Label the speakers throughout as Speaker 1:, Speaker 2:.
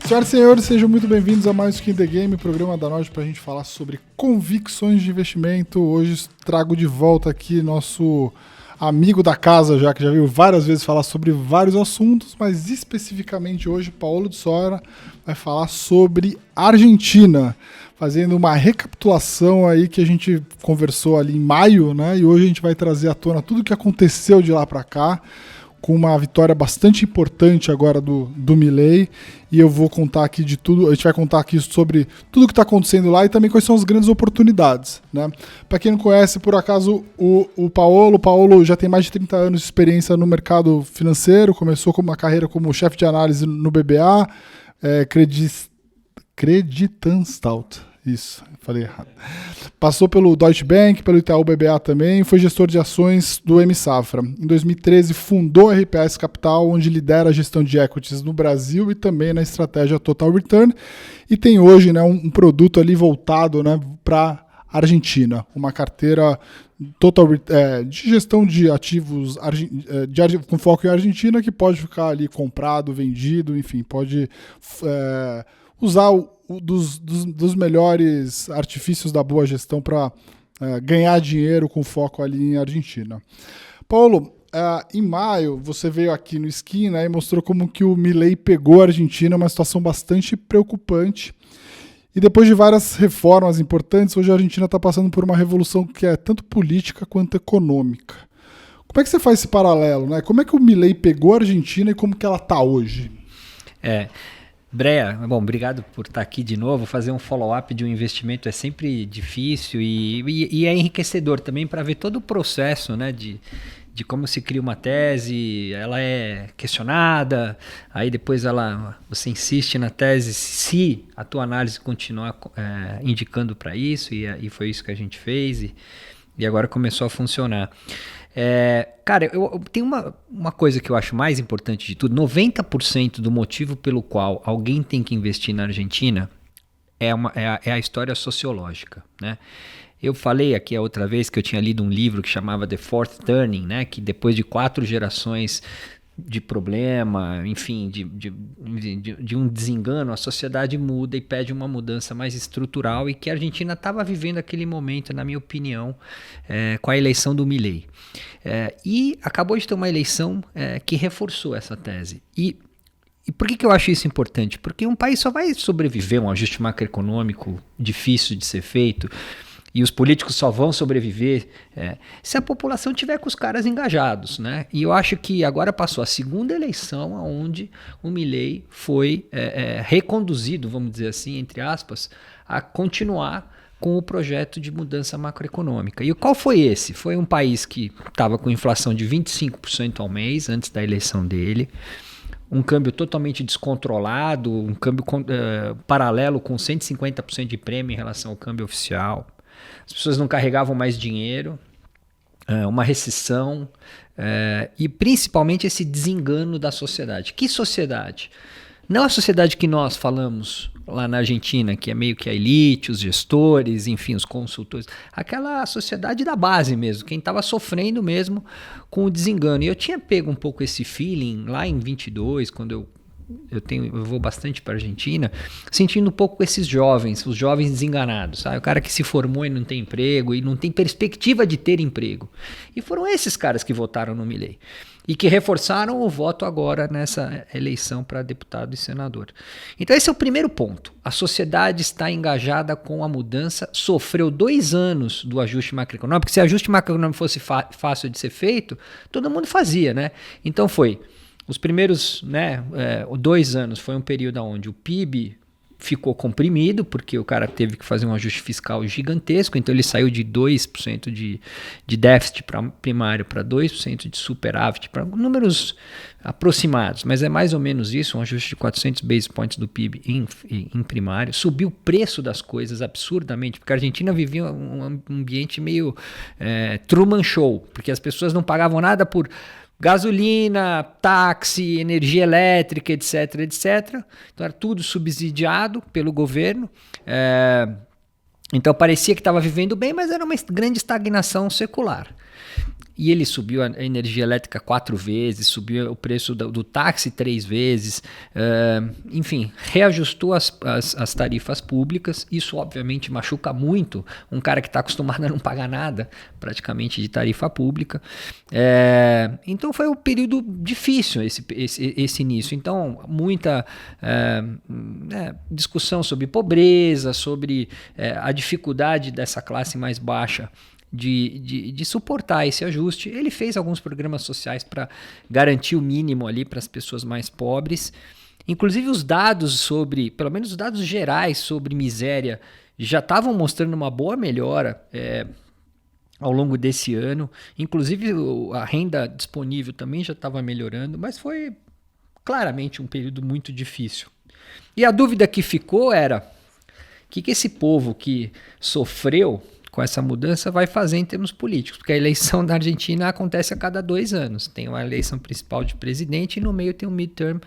Speaker 1: Senhoras e senhores, sejam muito bem-vindos a mais Skin the Game, programa da Nord para a gente falar sobre convicções de investimento. Hoje trago de volta aqui nosso amigo da casa, já que já viu várias vezes falar sobre vários assuntos, mas especificamente hoje, Paulo de Sora vai falar sobre Argentina, fazendo uma recapitulação aí que a gente conversou ali em maio, né? E hoje a gente vai trazer à tona tudo o que aconteceu de lá para cá, com uma vitória bastante importante agora do Milei, e eu vou contar aqui de tudo, a gente vai contar aqui sobre tudo que está acontecendo lá e também quais são as grandes oportunidades, né? Para quem não conhece, por acaso, o Paulo já tem mais de 30 anos de experiência no mercado financeiro, começou com uma carreira como chefe de análise no BBA, Creditanstalt. Isso, falei errado. Passou pelo Deutsche Bank, pelo Itaú BBA também, foi gestor de ações do M Safra. Em 2013 fundou a RPS Capital, onde lidera a gestão de equities no Brasil e também na estratégia Total Return. E tem hoje, né, um produto ali voltado, né, para Argentina, uma carteira de gestão de ativos com foco em Argentina, que pode ficar ali comprado, vendido, enfim, pode usar dos melhores artifícios da boa gestão para ganhar dinheiro com foco ali em Argentina. Paulo, em maio você veio aqui no Skin, né, e mostrou como que o Milei pegou a Argentina, uma situação bastante preocupante. E depois de várias reformas importantes, hoje a Argentina está passando por uma revolução que é tanto política quanto econômica. Como é que você faz esse paralelo, né? Como é que o Milei pegou a Argentina e como que ela está hoje?
Speaker 2: Breia, bom, obrigado por estar aqui de novo. Fazer um follow-up de um investimento é sempre difícil e é enriquecedor também para ver todo o processo, né, de como se cria uma tese, ela é questionada, aí depois você insiste na tese se a tua análise continuar indicando para isso, e foi isso que a gente fez e agora começou a funcionar. Cara, eu tenho uma coisa que eu acho mais importante de tudo. 90% do motivo pelo qual alguém tem que investir na Argentina é a história sociológica, né? Eu falei aqui a outra vez que eu tinha lido um livro que chamava The Fourth Turning, né? Que depois de 4 gerações de problema, enfim, de um desengano, a sociedade muda e pede uma mudança mais estrutural, e que a Argentina estava vivendo aquele momento, na minha opinião, com a eleição do Milei. E acabou de ter uma eleição que reforçou essa tese. E por que eu acho isso importante? Porque um país só vai sobreviver a um ajuste macroeconômico difícil de ser feito, e os políticos só vão sobreviver se a população tiver com os caras engajados, né? E eu acho que agora passou a segunda eleição onde o Milei foi reconduzido, vamos dizer assim, entre aspas, a continuar com o projeto de mudança macroeconômica. E qual foi esse? Foi um país que estava com inflação de 25% ao mês antes da eleição dele, um câmbio totalmente descontrolado, um câmbio paralelo com 150% de prêmio em relação ao câmbio oficial. As pessoas não carregavam mais dinheiro, uma recessão e principalmente esse desengano da sociedade. Que sociedade? Não a sociedade que nós falamos lá na Argentina, que é meio que a elite, os gestores, enfim, os consultores. Aquela sociedade da base mesmo, quem estava sofrendo mesmo com o desengano. E eu tinha pego um pouco esse feeling lá em 22, quando eu vou bastante para a Argentina, sentindo um pouco esses jovens, os jovens desenganados, sabe? O cara que se formou e não tem emprego e não tem perspectiva de ter emprego. E foram esses caras que votaram no Milei e que reforçaram o voto agora nessa eleição para deputado e senador. Então esse é o primeiro ponto. A sociedade está engajada com a mudança, sofreu 2 anos do ajuste macroeconômico, porque se ajuste macroeconômico fosse fácil de ser feito, todo mundo fazia, né? Então foi... Os primeiros 2 anos foi um período onde o PIB ficou comprimido, porque o cara teve que fazer um ajuste fiscal gigantesco, então ele saiu de 2% de déficit primário para 2% de superávit, para números aproximados, mas é mais ou menos isso, um ajuste de 400 basis points do PIB em primário. Subiu o preço das coisas absurdamente, porque a Argentina vivia um ambiente meio Truman Show, porque as pessoas não pagavam nada por gasolina, táxi, energia elétrica, etc, etc. Então era tudo subsidiado pelo governo. Então parecia que estava vivendo bem, mas era uma grande estagnação secular. e ele subiu a energia elétrica 4 vezes, subiu o preço do táxi 3 vezes, enfim, reajustou as tarifas públicas. Isso obviamente machuca muito um cara que está acostumado a não pagar nada praticamente de tarifa pública. Então foi um período difícil esse início. Então muita discussão sobre pobreza, sobre a dificuldade dessa classe mais baixa de suportar esse ajuste. Ele fez alguns programas sociais para garantir o mínimo ali para as pessoas mais pobres. Inclusive os dados sobre, pelo menos os dados gerais sobre miséria, já estavam mostrando uma boa melhora ao longo desse ano. Inclusive a renda disponível também já estava melhorando, mas foi claramente um período muito difícil. E a dúvida que ficou era o que esse povo que sofreu com essa mudança vai fazer em termos políticos, porque a eleição da Argentina acontece a cada 2 anos. Tem uma eleição principal de presidente e no meio tem um midterm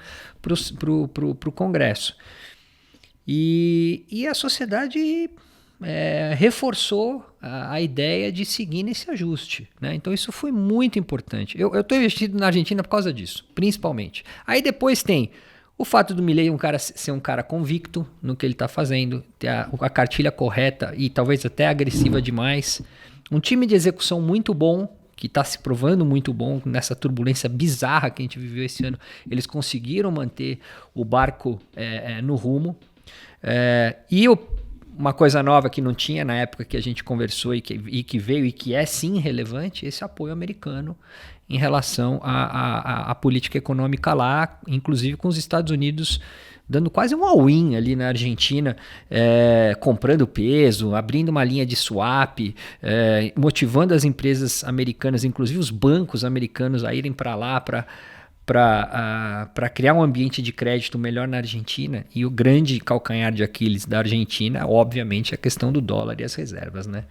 Speaker 2: para o Congresso. E a sociedade reforçou a ideia de seguir nesse ajuste, né? Então isso foi muito importante. Eu estou investido na Argentina por causa disso, principalmente. Aí depois tem o fato do Milei ser um cara convicto no que ele está fazendo, ter a cartilha correta e talvez até agressiva demais. Um time de execução muito bom, que está se provando muito bom nessa turbulência bizarra que a gente viveu esse ano. Eles conseguiram manter o barco no rumo. Uma coisa nova que não tinha na época que a gente conversou e que veio e que é sim relevante, esse apoio americano em relação à política econômica lá, inclusive com os Estados Unidos dando quase um all-in ali na Argentina, comprando peso, abrindo uma linha de swap, motivando as empresas americanas, inclusive os bancos americanos, a irem para lá para criar um ambiente de crédito melhor na Argentina. E o grande calcanhar de Aquiles da Argentina, obviamente, é a questão do dólar e as reservas, né?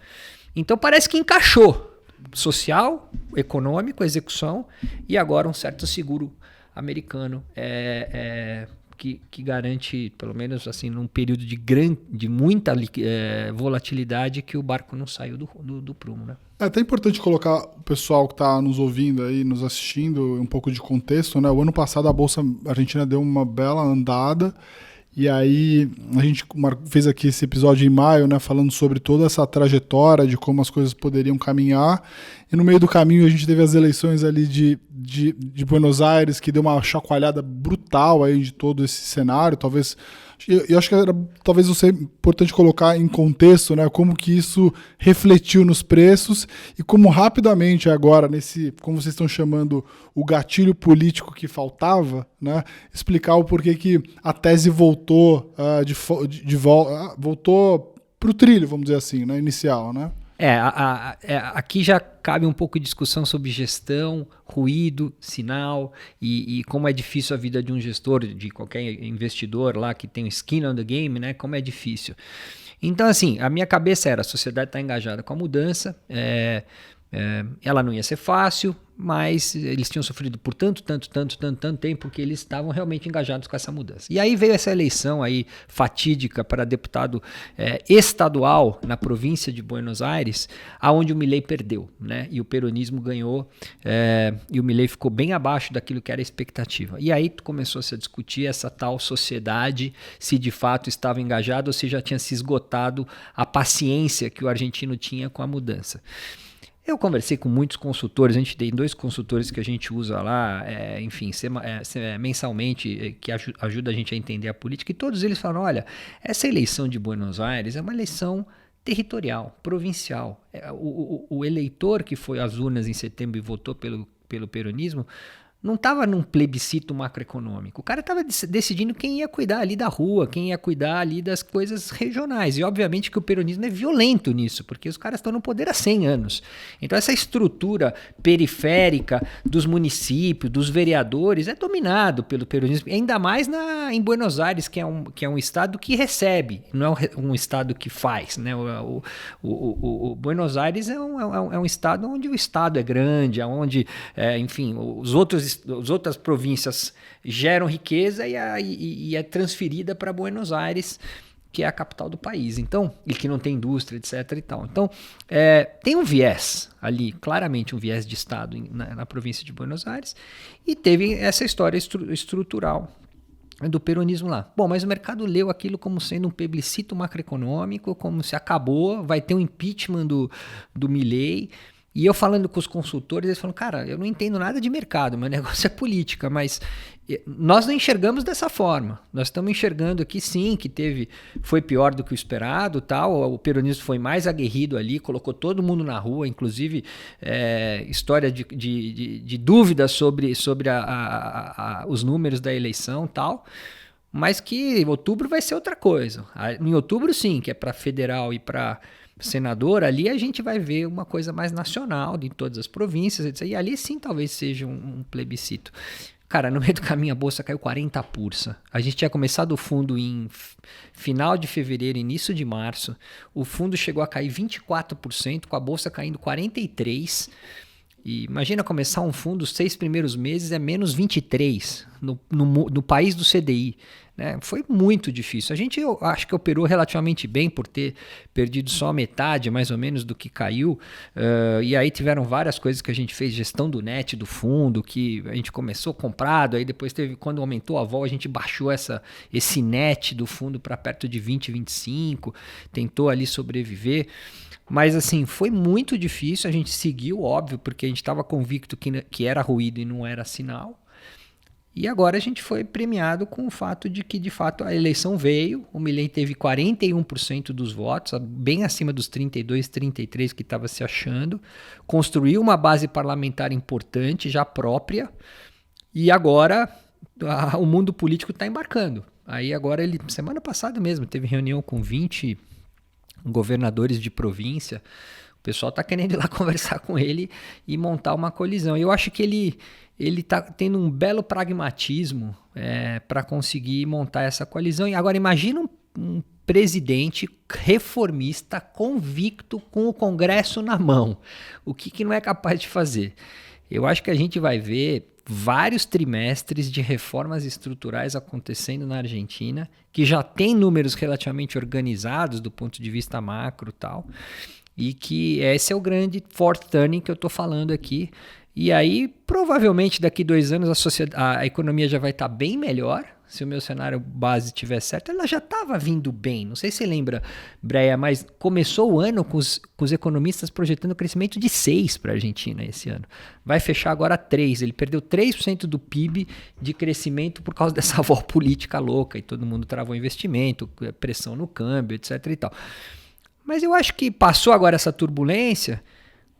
Speaker 2: Então parece que encaixou. Social, econômico, execução e agora um certo seguro americano que garante, pelo menos assim, num período de muita volatilidade, que o barco não saiu do prumo, né?
Speaker 1: É até importante colocar o pessoal que está nos ouvindo aí, nos assistindo, um pouco de contexto, né? O ano passado a Bolsa Argentina deu uma bela andada. E aí a gente fez aqui esse episódio em maio, né, falando sobre toda essa trajetória de como as coisas poderiam caminhar. E no meio do caminho a gente teve as eleições ali de Buenos Aires, que deu uma chacoalhada brutal aí de todo esse cenário. Talvez, eu acho que talvez seja importante colocar em contexto, né, como que isso refletiu nos preços e como rapidamente agora, como vocês estão chamando, o gatilho político que faltava, né, explicar o porquê que a tese voltou voltou para o trilho, vamos dizer assim, né, inicial, né?
Speaker 2: Aqui já cabe um pouco de discussão sobre gestão, ruído, sinal e como é difícil a vida de um gestor, de qualquer investidor lá que tem um skin on the game, né? Como é difícil. Então, assim, a minha cabeça era: a sociedade está engajada com a mudança, ela não ia ser fácil, mas eles tinham sofrido por tanto tempo que eles estavam realmente engajados com essa mudança. E aí veio essa eleição aí fatídica para deputado estadual na província de Buenos Aires, aonde o Milei perdeu, né? E o peronismo ganhou, e o Milei ficou bem abaixo daquilo que era a expectativa. E aí começou-se a discutir essa tal sociedade, se de fato estava engajada ou se já tinha se esgotado a paciência que o argentino tinha com a mudança. Eu conversei com muitos consultores, a gente tem 2 consultores que a gente usa lá, mensalmente, que ajuda a gente a entender a política, e todos eles falam: olha, essa eleição de Buenos Aires é uma eleição territorial, provincial. O eleitor que foi às urnas em setembro e votou pelo peronismo não estava num plebiscito macroeconômico. O cara estava decidindo quem ia cuidar ali da rua, quem ia cuidar ali das coisas regionais. E obviamente que o peronismo é violento nisso, porque os caras estão no poder há 100 anos. Então essa estrutura periférica dos municípios, dos vereadores, é dominado pelo peronismo. Ainda mais em Buenos Aires, que é um estado que recebe, não é um estado que faz, né? O Buenos Aires é um estado onde o estado é grande, onde, enfim, as outras províncias geram riqueza e é transferida para Buenos Aires que é a capital do país, então, e que não tem indústria, etc. e tal. Então, tem um viés ali, claramente um viés de Estado na província de Buenos Aires, e teve essa história estrutural do peronismo lá. Bom, mas o mercado leu aquilo como sendo um plebiscito macroeconômico, como se acabou, vai ter um impeachment do Milei. E eu falando com os consultores, eles falam, cara, eu não entendo nada de mercado, meu negócio é política, mas nós não enxergamos dessa forma. Nós estamos enxergando aqui, sim, que foi pior do que o esperado, tal. O peronismo foi mais aguerrido ali, colocou todo mundo na rua, inclusive história de dúvidas sobre os números da eleição, tal. Mas que outubro vai ser outra coisa. Em outubro, sim, que é para federal e para senador, ali a gente vai ver uma coisa mais nacional de todas as províncias, etc. E ali sim talvez seja um plebiscito. Cara, no meio do caminho a bolsa caiu 40%. A gente tinha começado o fundo em final de fevereiro, início de março. O fundo chegou a cair 24%, com a bolsa caindo 43%. E imagina começar um fundo, os 6 primeiros meses é menos 23% no país do CDI. Né? Foi muito difícil. A gente, eu acho que operou relativamente bem por ter perdido só a metade, mais ou menos, do que caiu. E aí tiveram várias coisas que a gente fez, gestão do net, do fundo, que a gente começou comprado, aí depois quando aumentou a vol, a gente baixou esse net do fundo para perto de 20, 25, tentou ali sobreviver. Mas assim, foi muito difícil, a gente seguiu, óbvio, porque a gente estava convicto que era ruído e não era sinal. E agora a gente foi premiado com o fato de que, de fato, a eleição veio, o Milei teve 41% dos votos, bem acima dos 32, 33 que estava se achando, construiu uma base parlamentar importante, já própria, e agora o mundo político está embarcando. Aí agora semana passada mesmo, teve reunião com 20 governadores de província. O pessoal está querendo ir lá conversar com ele e montar uma colisão. Eu acho que ele está tendo um belo pragmatismo para conseguir montar essa coalizão. E agora imagina um presidente reformista convicto com o Congresso na mão. O que não é capaz de fazer? Eu acho que a gente vai ver vários trimestres de reformas estruturais acontecendo na Argentina, que já tem números relativamente organizados do ponto de vista macro e tal, e que esse é o grande fourth turning que eu estou falando aqui. E aí, provavelmente, daqui 2 anos, a economia já vai estar bem melhor. Se o meu cenário base estiver certo, ela já estava vindo bem. Não sei se você lembra, Breia, mas começou o ano com os economistas projetando crescimento de 6% para a Argentina esse ano. Vai fechar agora 3%. Ele perdeu 3% do PIB de crescimento por causa dessa vol política louca. E todo mundo travou investimento, pressão no câmbio, etc. e tal. Mas eu acho que passou agora essa turbulência,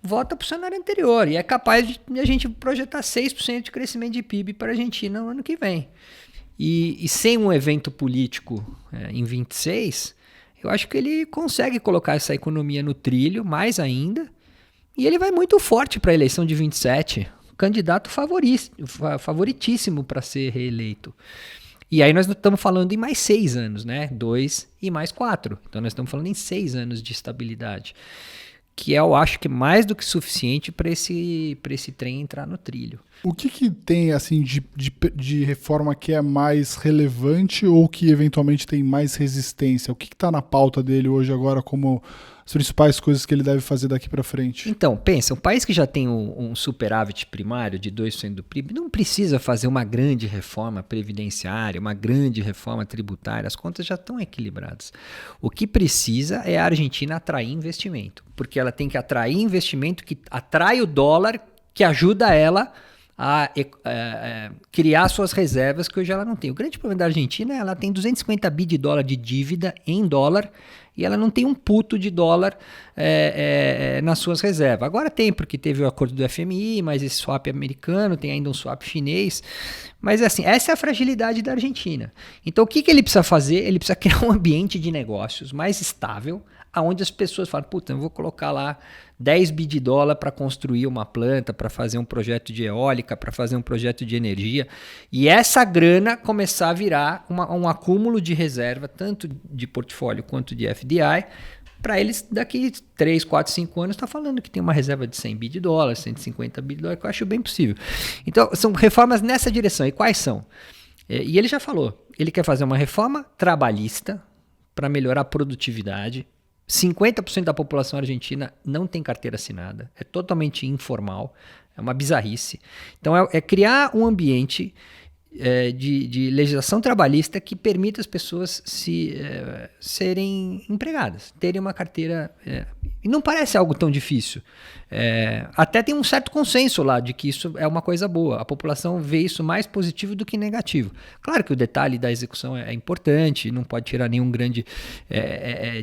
Speaker 2: volta para o cenário anterior. E é capaz de a gente projetar 6% de crescimento de PIB para a Argentina no ano que vem. E sem um evento político em 26, eu acho que ele consegue colocar essa economia no trilho, mais ainda, e ele vai muito forte para a eleição de 27, candidato favoritíssimo para ser reeleito. E aí nós estamos falando em mais 6 anos, né? 2 e mais 4. Então nós estamos falando em 6 anos de estabilidade, que eu acho que é mais do que suficiente para esse trem entrar no trilho.
Speaker 1: O que tem assim de reforma que é mais relevante ou que eventualmente tem mais resistência? O que está na pauta dele hoje agora como as principais coisas que ele deve fazer daqui para frente?
Speaker 2: Então, pensa, um país que já tem um superávit primário de 2% do PIB não precisa fazer uma grande reforma previdenciária, uma grande reforma tributária, as contas já estão equilibradas. O que precisa é a Argentina atrair investimento, porque ela tem que atrair investimento que atrai o dólar, que ajuda ela a criar suas reservas que hoje ela não tem. O grande problema da Argentina é que ela tem 250 bi de dólar de dívida em dólar e ela não tem um puto de dólar nas suas reservas. Agora tem, porque teve o acordo do FMI, mas esse swap americano, tem ainda um swap chinês. Mas assim, essa é a fragilidade da Argentina. Então o que ele precisa fazer? Ele precisa criar um ambiente de negócios mais estável, onde as pessoas falam, puta, eu vou colocar lá 10 bi de dólar para construir uma planta, para fazer um projeto de eólica, para fazer um projeto de energia. E essa grana começar a virar um acúmulo de reserva, tanto de portfólio quanto de FDI, para eles daqui 3, 4, 5 anos estar falando que tem uma reserva de 100 bi de dólar, 150 bi de dólar, que eu acho bem possível. Então, são reformas nessa direção. E quais são? E ele já falou, ele quer fazer uma reforma trabalhista, para melhorar a produtividade. 50% da população argentina não tem carteira assinada, é totalmente informal, é uma bizarrice. Então é criar um ambiente de legislação trabalhista que permita as pessoas serem empregadas, terem uma carteira. E não parece algo tão difícil. Até tem um certo consenso lá de que isso é uma coisa boa. A população vê isso mais positivo do que negativo. Claro que o detalhe da execução é importante, não pode tirar nenhum grande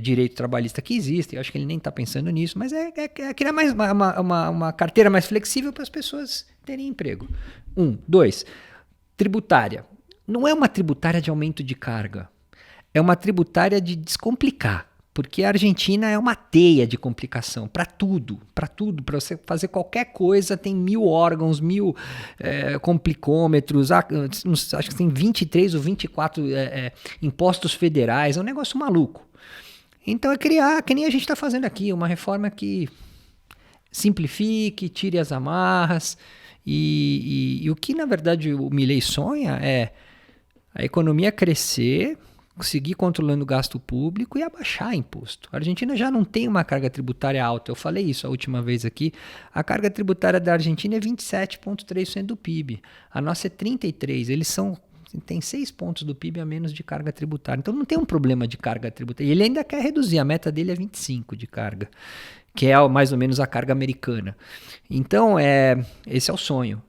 Speaker 2: direito trabalhista que existe. Eu acho que ele nem está pensando nisso, mas é criar mais uma carteira mais flexível para as pessoas terem emprego. 2. Tributária. Não é uma tributária de aumento de carga. É uma tributária de descomplicar. Porque a Argentina é uma teia de complicação para tudo. Para você fazer qualquer coisa tem 1000 órgãos, 1000 complicômetros. Acho que tem 23 ou 24 impostos federais. É um negócio maluco. Então é criar, que nem a gente está fazendo aqui, uma reforma que simplifique, tire as amarras. E o que, na verdade, o Milei sonha é a economia crescer, seguir controlando o gasto público e abaixar imposto. A Argentina já não tem uma carga tributária alta. Eu falei isso a última vez aqui. A carga tributária da Argentina é 27,3% do PIB. A nossa é 33%. Eles têm 6 pontos do PIB a menos de carga tributária. Então não tem um problema de carga tributária. E ele ainda quer reduzir. A meta dele é 25% de carga, que é mais ou menos a carga americana. Então, esse é o sonho.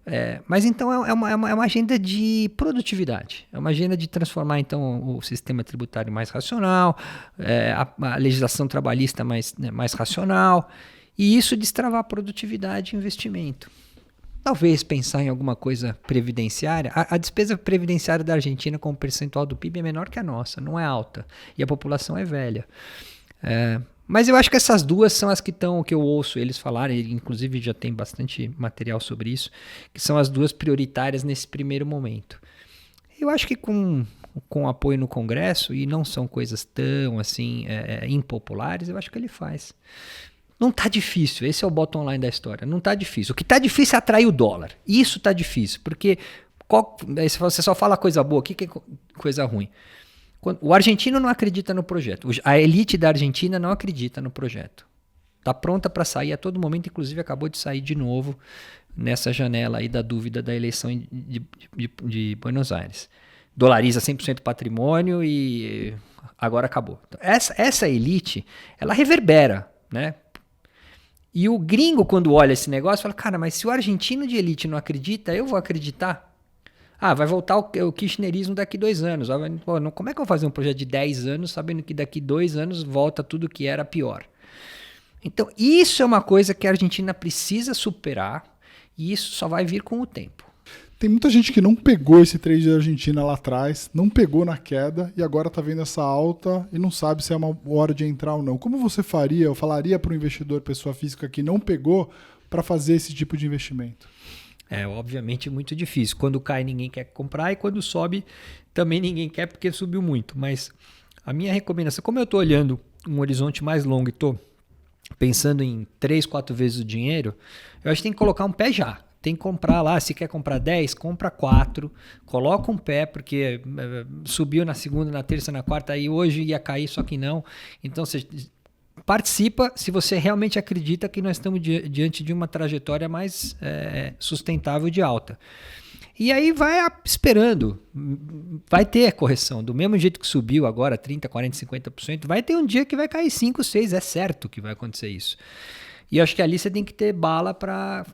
Speaker 2: Mas então é uma agenda de produtividade. É uma agenda de transformar então o sistema tributário mais racional, a legislação trabalhista mais racional, e isso destravar produtividade e investimento. Talvez pensar em alguma coisa previdenciária. A despesa previdenciária da Argentina como percentual do PIB é menor que a nossa, não é alta. E a população é velha. Mas eu acho que essas duas são as que eu ouço eles falarem, inclusive já tem bastante material sobre isso, que são as duas prioritárias nesse primeiro momento. Eu acho que com apoio no Congresso, e não são coisas tão assim impopulares, eu acho que ele faz. Não está difícil, esse é o bottom line da história, não está difícil. O que está difícil é atrair o dólar, isso está difícil, porque você só fala coisa boa, o que é coisa ruim? O argentino não acredita no projeto. A elite da Argentina não acredita no projeto. Está pronta para sair a todo momento, inclusive acabou de sair de novo nessa janela aí da dúvida da eleição de Buenos Aires. Dolariza 100% patrimônio e agora acabou. Então, essa elite, ela reverbera, né? E o gringo, quando olha esse negócio, fala, cara, mas se o argentino de elite não acredita, eu vou acreditar? Vai voltar o kirchnerismo daqui 2 anos. Como é que eu vou fazer um projeto de 10 anos sabendo que daqui 2 anos volta tudo que era pior? Então, isso é uma coisa que a Argentina precisa superar e isso só vai vir com o tempo.
Speaker 1: Tem muita gente que não pegou esse trade da Argentina lá atrás, não pegou na queda e agora está vendo essa alta e não sabe se é uma hora de entrar ou não. Como você faria, eu falaria para o investidor, pessoa física que não pegou, para fazer esse tipo de investimento?
Speaker 2: É obviamente muito difícil. Quando cai ninguém quer comprar e quando sobe também ninguém quer porque subiu muito. Mas a minha recomendação, como eu estou olhando um horizonte mais longo e estou pensando em 3, 4 vezes o dinheiro, eu acho que tem que colocar um pé já. Tem que comprar lá, se quer comprar 10, compra 4, coloca um pé, porque subiu na segunda, na terça, na quarta, aí hoje ia cair, só que não. Então você participa se você realmente acredita que nós estamos diante de uma trajetória mais sustentável de alta. E aí vai esperando, vai ter correção. Do mesmo jeito que subiu agora 30%, 40%, 50%, vai ter um dia que vai cair 5%, 6%, é certo que vai acontecer isso. E acho que ali você tem que ter bala para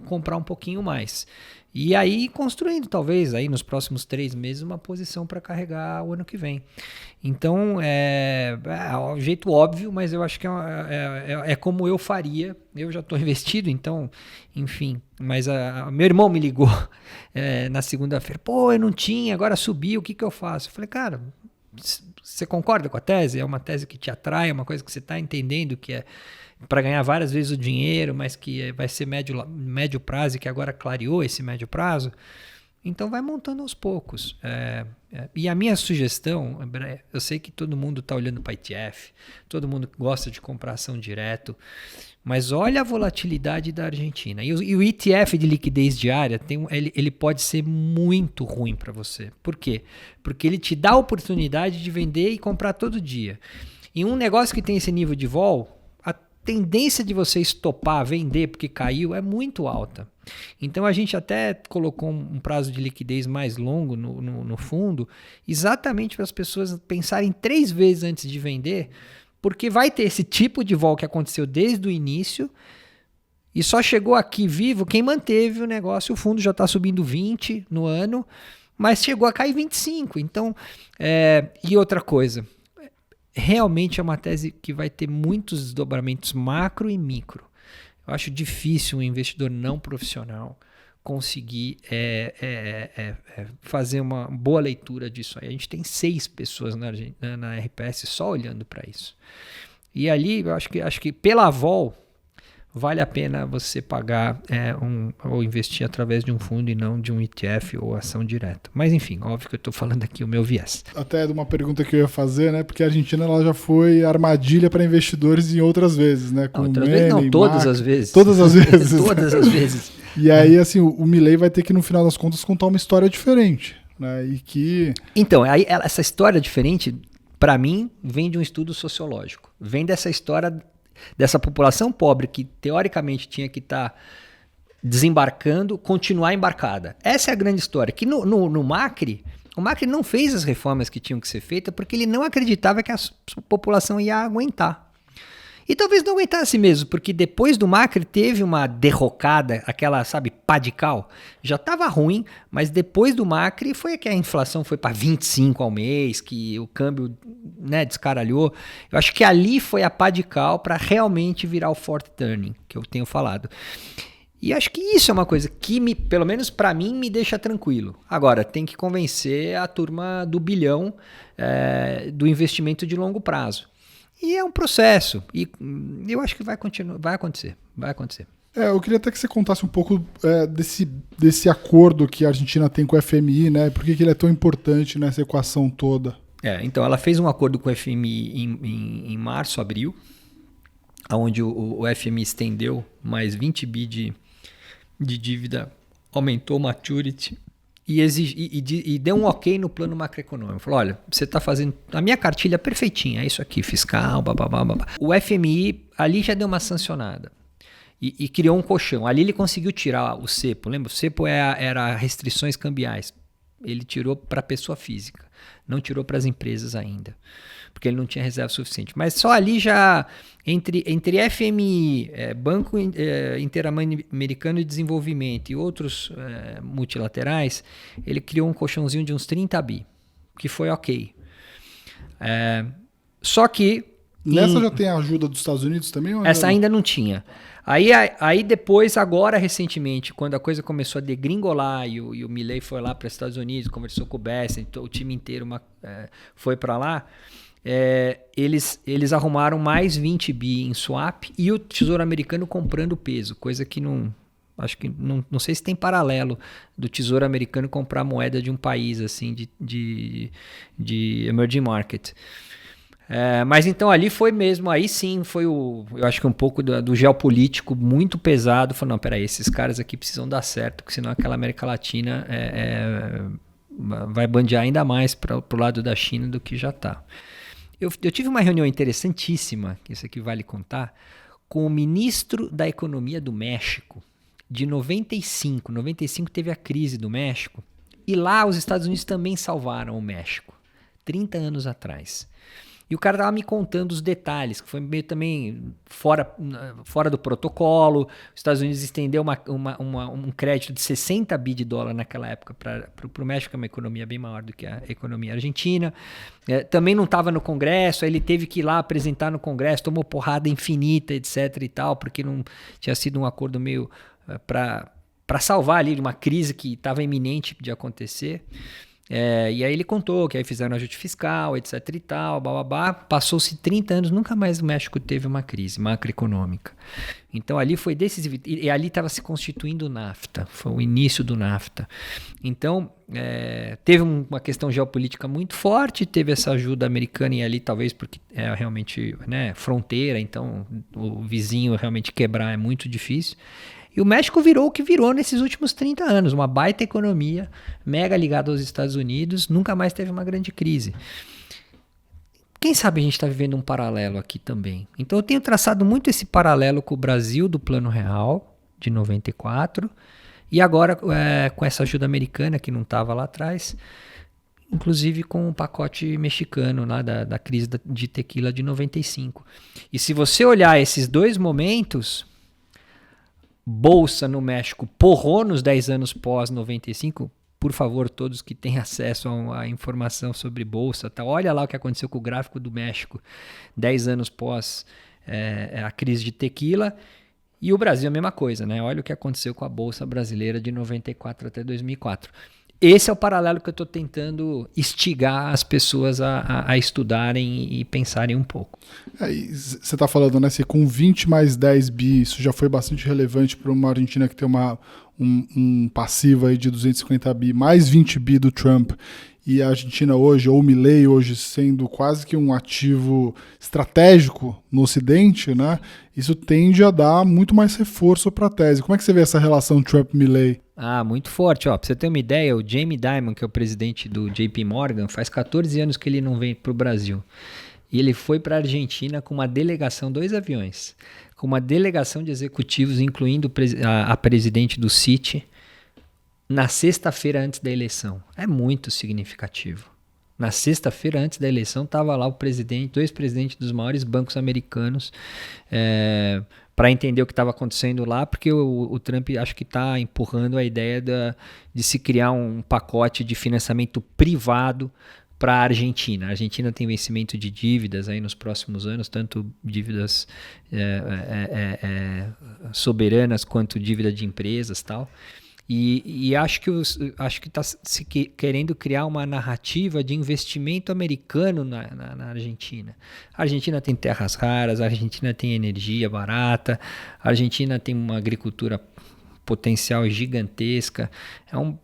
Speaker 2: comprar um pouquinho mais. E aí construindo, talvez, aí nos próximos 3 meses, uma posição para carregar o ano que vem. Então, é um jeito óbvio, mas eu acho que é como eu faria. Eu já estou investido, então, enfim. Mas meu irmão me ligou na segunda-feira. Pô, eu não tinha, agora subiu, o que eu faço? Eu falei, cara, você concorda com a tese? É uma tese que te atrai, é uma coisa que você está entendendo que é para ganhar várias vezes o dinheiro, mas que vai ser médio prazo e que agora clareou esse médio prazo. Então vai montando aos poucos. E a minha sugestão, eu sei que todo mundo está olhando para ETF, todo mundo gosta de comprar ação direto, mas olha a volatilidade da Argentina. E o ETF de liquidez diária, ele pode ser muito ruim para você. Por quê? Porque ele te dá a oportunidade de vender e comprar todo dia. E um negócio que tem esse nível de vol, a tendência de você estopar, vender porque caiu, é muito alta. Então a gente até colocou um prazo de liquidez mais longo no fundo, exatamente para as pessoas pensarem 3 vezes antes de vender, porque vai ter esse tipo de vol que aconteceu desde o início e só chegou aqui vivo quem manteve o negócio. O fundo já está subindo 20 no ano, mas chegou a cair 25. Então, e outra coisa, realmente é uma tese que vai ter muitos desdobramentos macro e micro. Eu acho difícil um investidor não profissional conseguir fazer uma boa leitura disso aí. A gente tem 6 pessoas na RPS só olhando para isso. E ali, eu acho que pela vol, vale a pena você pagar ou investir através de um fundo e não de um ETF ou ação direta. Mas enfim, óbvio que eu estou falando aqui o meu viés.
Speaker 1: Até de uma pergunta que eu ia fazer, né? Porque a Argentina ela já foi armadilha para investidores em outras vezes, né? Com
Speaker 2: outras vezes não, todas as vezes.
Speaker 1: Todas as vezes.
Speaker 2: Todas as vezes.
Speaker 1: E aí, assim, o Milei vai ter que, no final das contas, contar uma história diferente, né? E que...
Speaker 2: Então, aí, essa história diferente, para mim, vem de um estudo sociológico. Vem dessa história dessa população pobre que teoricamente tinha que estar desembarcando, continuar embarcada. Essa é a grande história. Que no Macri, o Macri não fez as reformas que tinham que ser feitas porque ele não acreditava que a população ia aguentar. E talvez não aguentasse mesmo, porque depois do Macri teve uma derrocada, aquela, sabe, pá de cal. Já estava ruim, mas depois do Macri foi que a inflação foi para 25 ao mês, que o câmbio, né, descaralhou. Eu acho que ali foi a pá de cal para realmente virar o fourth turning, que eu tenho falado. E acho que isso é uma coisa que, pelo menos para mim, me deixa tranquilo. Agora, tem que convencer a turma do bilhão do investimento de longo prazo. E é um processo, e eu acho que vai acontecer.
Speaker 1: Eu queria até que você contasse um pouco desse acordo que a Argentina tem com o FMI, né? Por que ele é tão importante nessa equação toda?
Speaker 2: Então, ela fez um acordo com o FMI em março, abril, onde o FMI estendeu mais 20 bi de dívida, aumentou o maturity, e deu um ok no plano macroeconômico. Falou, olha, você está fazendo a minha cartilha perfeitinha, é isso aqui, fiscal, bababá. O FMI ali já deu uma sancionada e criou um colchão. Ali ele conseguiu tirar o cepo. Lembra? O cepo era restrições cambiais. Ele tirou para a pessoa física, não tirou para as empresas ainda, porque ele não tinha reserva suficiente. Mas só ali já, entre FMI, Banco Interamericano de Desenvolvimento e outros multilaterais, ele criou um colchãozinho de uns 30 bi, que foi ok. Só que...
Speaker 1: Nessa já tem a ajuda dos Estados Unidos também? Ou
Speaker 2: essa ainda não tinha. Aí depois, agora recentemente, quando a coisa começou a degringolar e o Milei foi lá para os Estados Unidos, conversou com o Bessent, o time inteiro foi para lá, eles arrumaram mais 20 bi em swap e o Tesouro Americano comprando peso, coisa que acho que não sei se tem paralelo do Tesouro Americano comprar moeda de um país assim de emerging market. Mas então ali foi mesmo, aí sim foi eu acho que um pouco do geopolítico muito pesado. Falou, não, peraí, esses caras aqui precisam dar certo, porque senão aquela América Latina vai bandear ainda mais para o lado da China do que já está. Eu tive uma reunião interessantíssima, que isso aqui vale contar, com o ministro da Economia do México, de 95. 95 teve a crise do México, e lá os Estados Unidos também salvaram o México, 30 anos atrás. E o cara estava me contando os detalhes, que foi meio também fora do protocolo. Os Estados Unidos estendeu um crédito de 60 bi de dólar naquela época para o México, que é uma economia bem maior do que a economia argentina. Também não estava no Congresso, aí ele teve que ir lá apresentar no Congresso, tomou porrada infinita, etc. e tal, porque não tinha sido um acordo meio para salvar ali uma crise que estava iminente de acontecer. E aí ele contou que aí fizeram ajuste fiscal, etc e tal, bababá. Passou-se 30 anos, nunca mais o México teve uma crise macroeconômica. Então ali foi decisivo. E ali estava se constituindo o NAFTA, foi o início do NAFTA. Então teve uma questão geopolítica muito forte, teve essa ajuda americana e ali talvez porque é realmente, né, fronteira, então o vizinho realmente quebrar é muito difícil. E o México virou o que virou nesses últimos 30 anos, uma baita economia, mega ligada aos Estados Unidos, nunca mais teve uma grande crise. Quem sabe a gente está vivendo um paralelo aqui também. Então eu tenho traçado muito esse paralelo com o Brasil do Plano Real, de 94, e agora com essa ajuda americana que não estava lá atrás, inclusive com o pacote mexicano lá da crise de tequila de 95. E se você olhar esses dois momentos... Bolsa no México porrou nos 10 anos pós-95. Por favor, todos que têm acesso à informação sobre Bolsa, tá? Olha lá o que aconteceu com o gráfico do México 10 anos pós a crise de tequila. E o Brasil a mesma coisa, né? Olha o que aconteceu com a Bolsa brasileira de 94 até 2004. Esse é o paralelo que eu estou tentando instigar as pessoas a estudarem e pensarem um pouco.
Speaker 1: Você está falando, né? Se com 20 mais 10 bi, isso já foi bastante relevante para uma Argentina que tem um passivo aí de 250 bi, mais 20 bi do Trump, e a Argentina hoje, ou o Milei hoje, sendo quase que um ativo estratégico no Ocidente, né? Isso tende a dar muito mais reforço para a tese. Como é que você vê essa relação Trump-Milei?
Speaker 2: Muito forte. Para você ter uma ideia, o Jamie Dimon, que é o presidente do JP Morgan, faz 14 anos que ele não vem para o Brasil. E ele foi para a Argentina com uma delegação, 2 aviões, com uma delegação de executivos, incluindo a presidente do Citi, na sexta-feira antes da eleição. É muito significativo. Na sexta-feira antes da eleição estava lá dois presidentes dos maiores bancos americanos para entender o que estava acontecendo lá, porque o Trump acho que está empurrando a ideia de se criar um pacote de financiamento privado para a Argentina. A Argentina tem vencimento de dívidas aí nos próximos anos, tanto dívidas soberanas quanto dívida de empresas e tal. E acho que está se querendo criar uma narrativa de investimento americano na Argentina. A Argentina tem terras raras, a Argentina tem energia barata, a Argentina tem uma agricultura potencial gigantesca,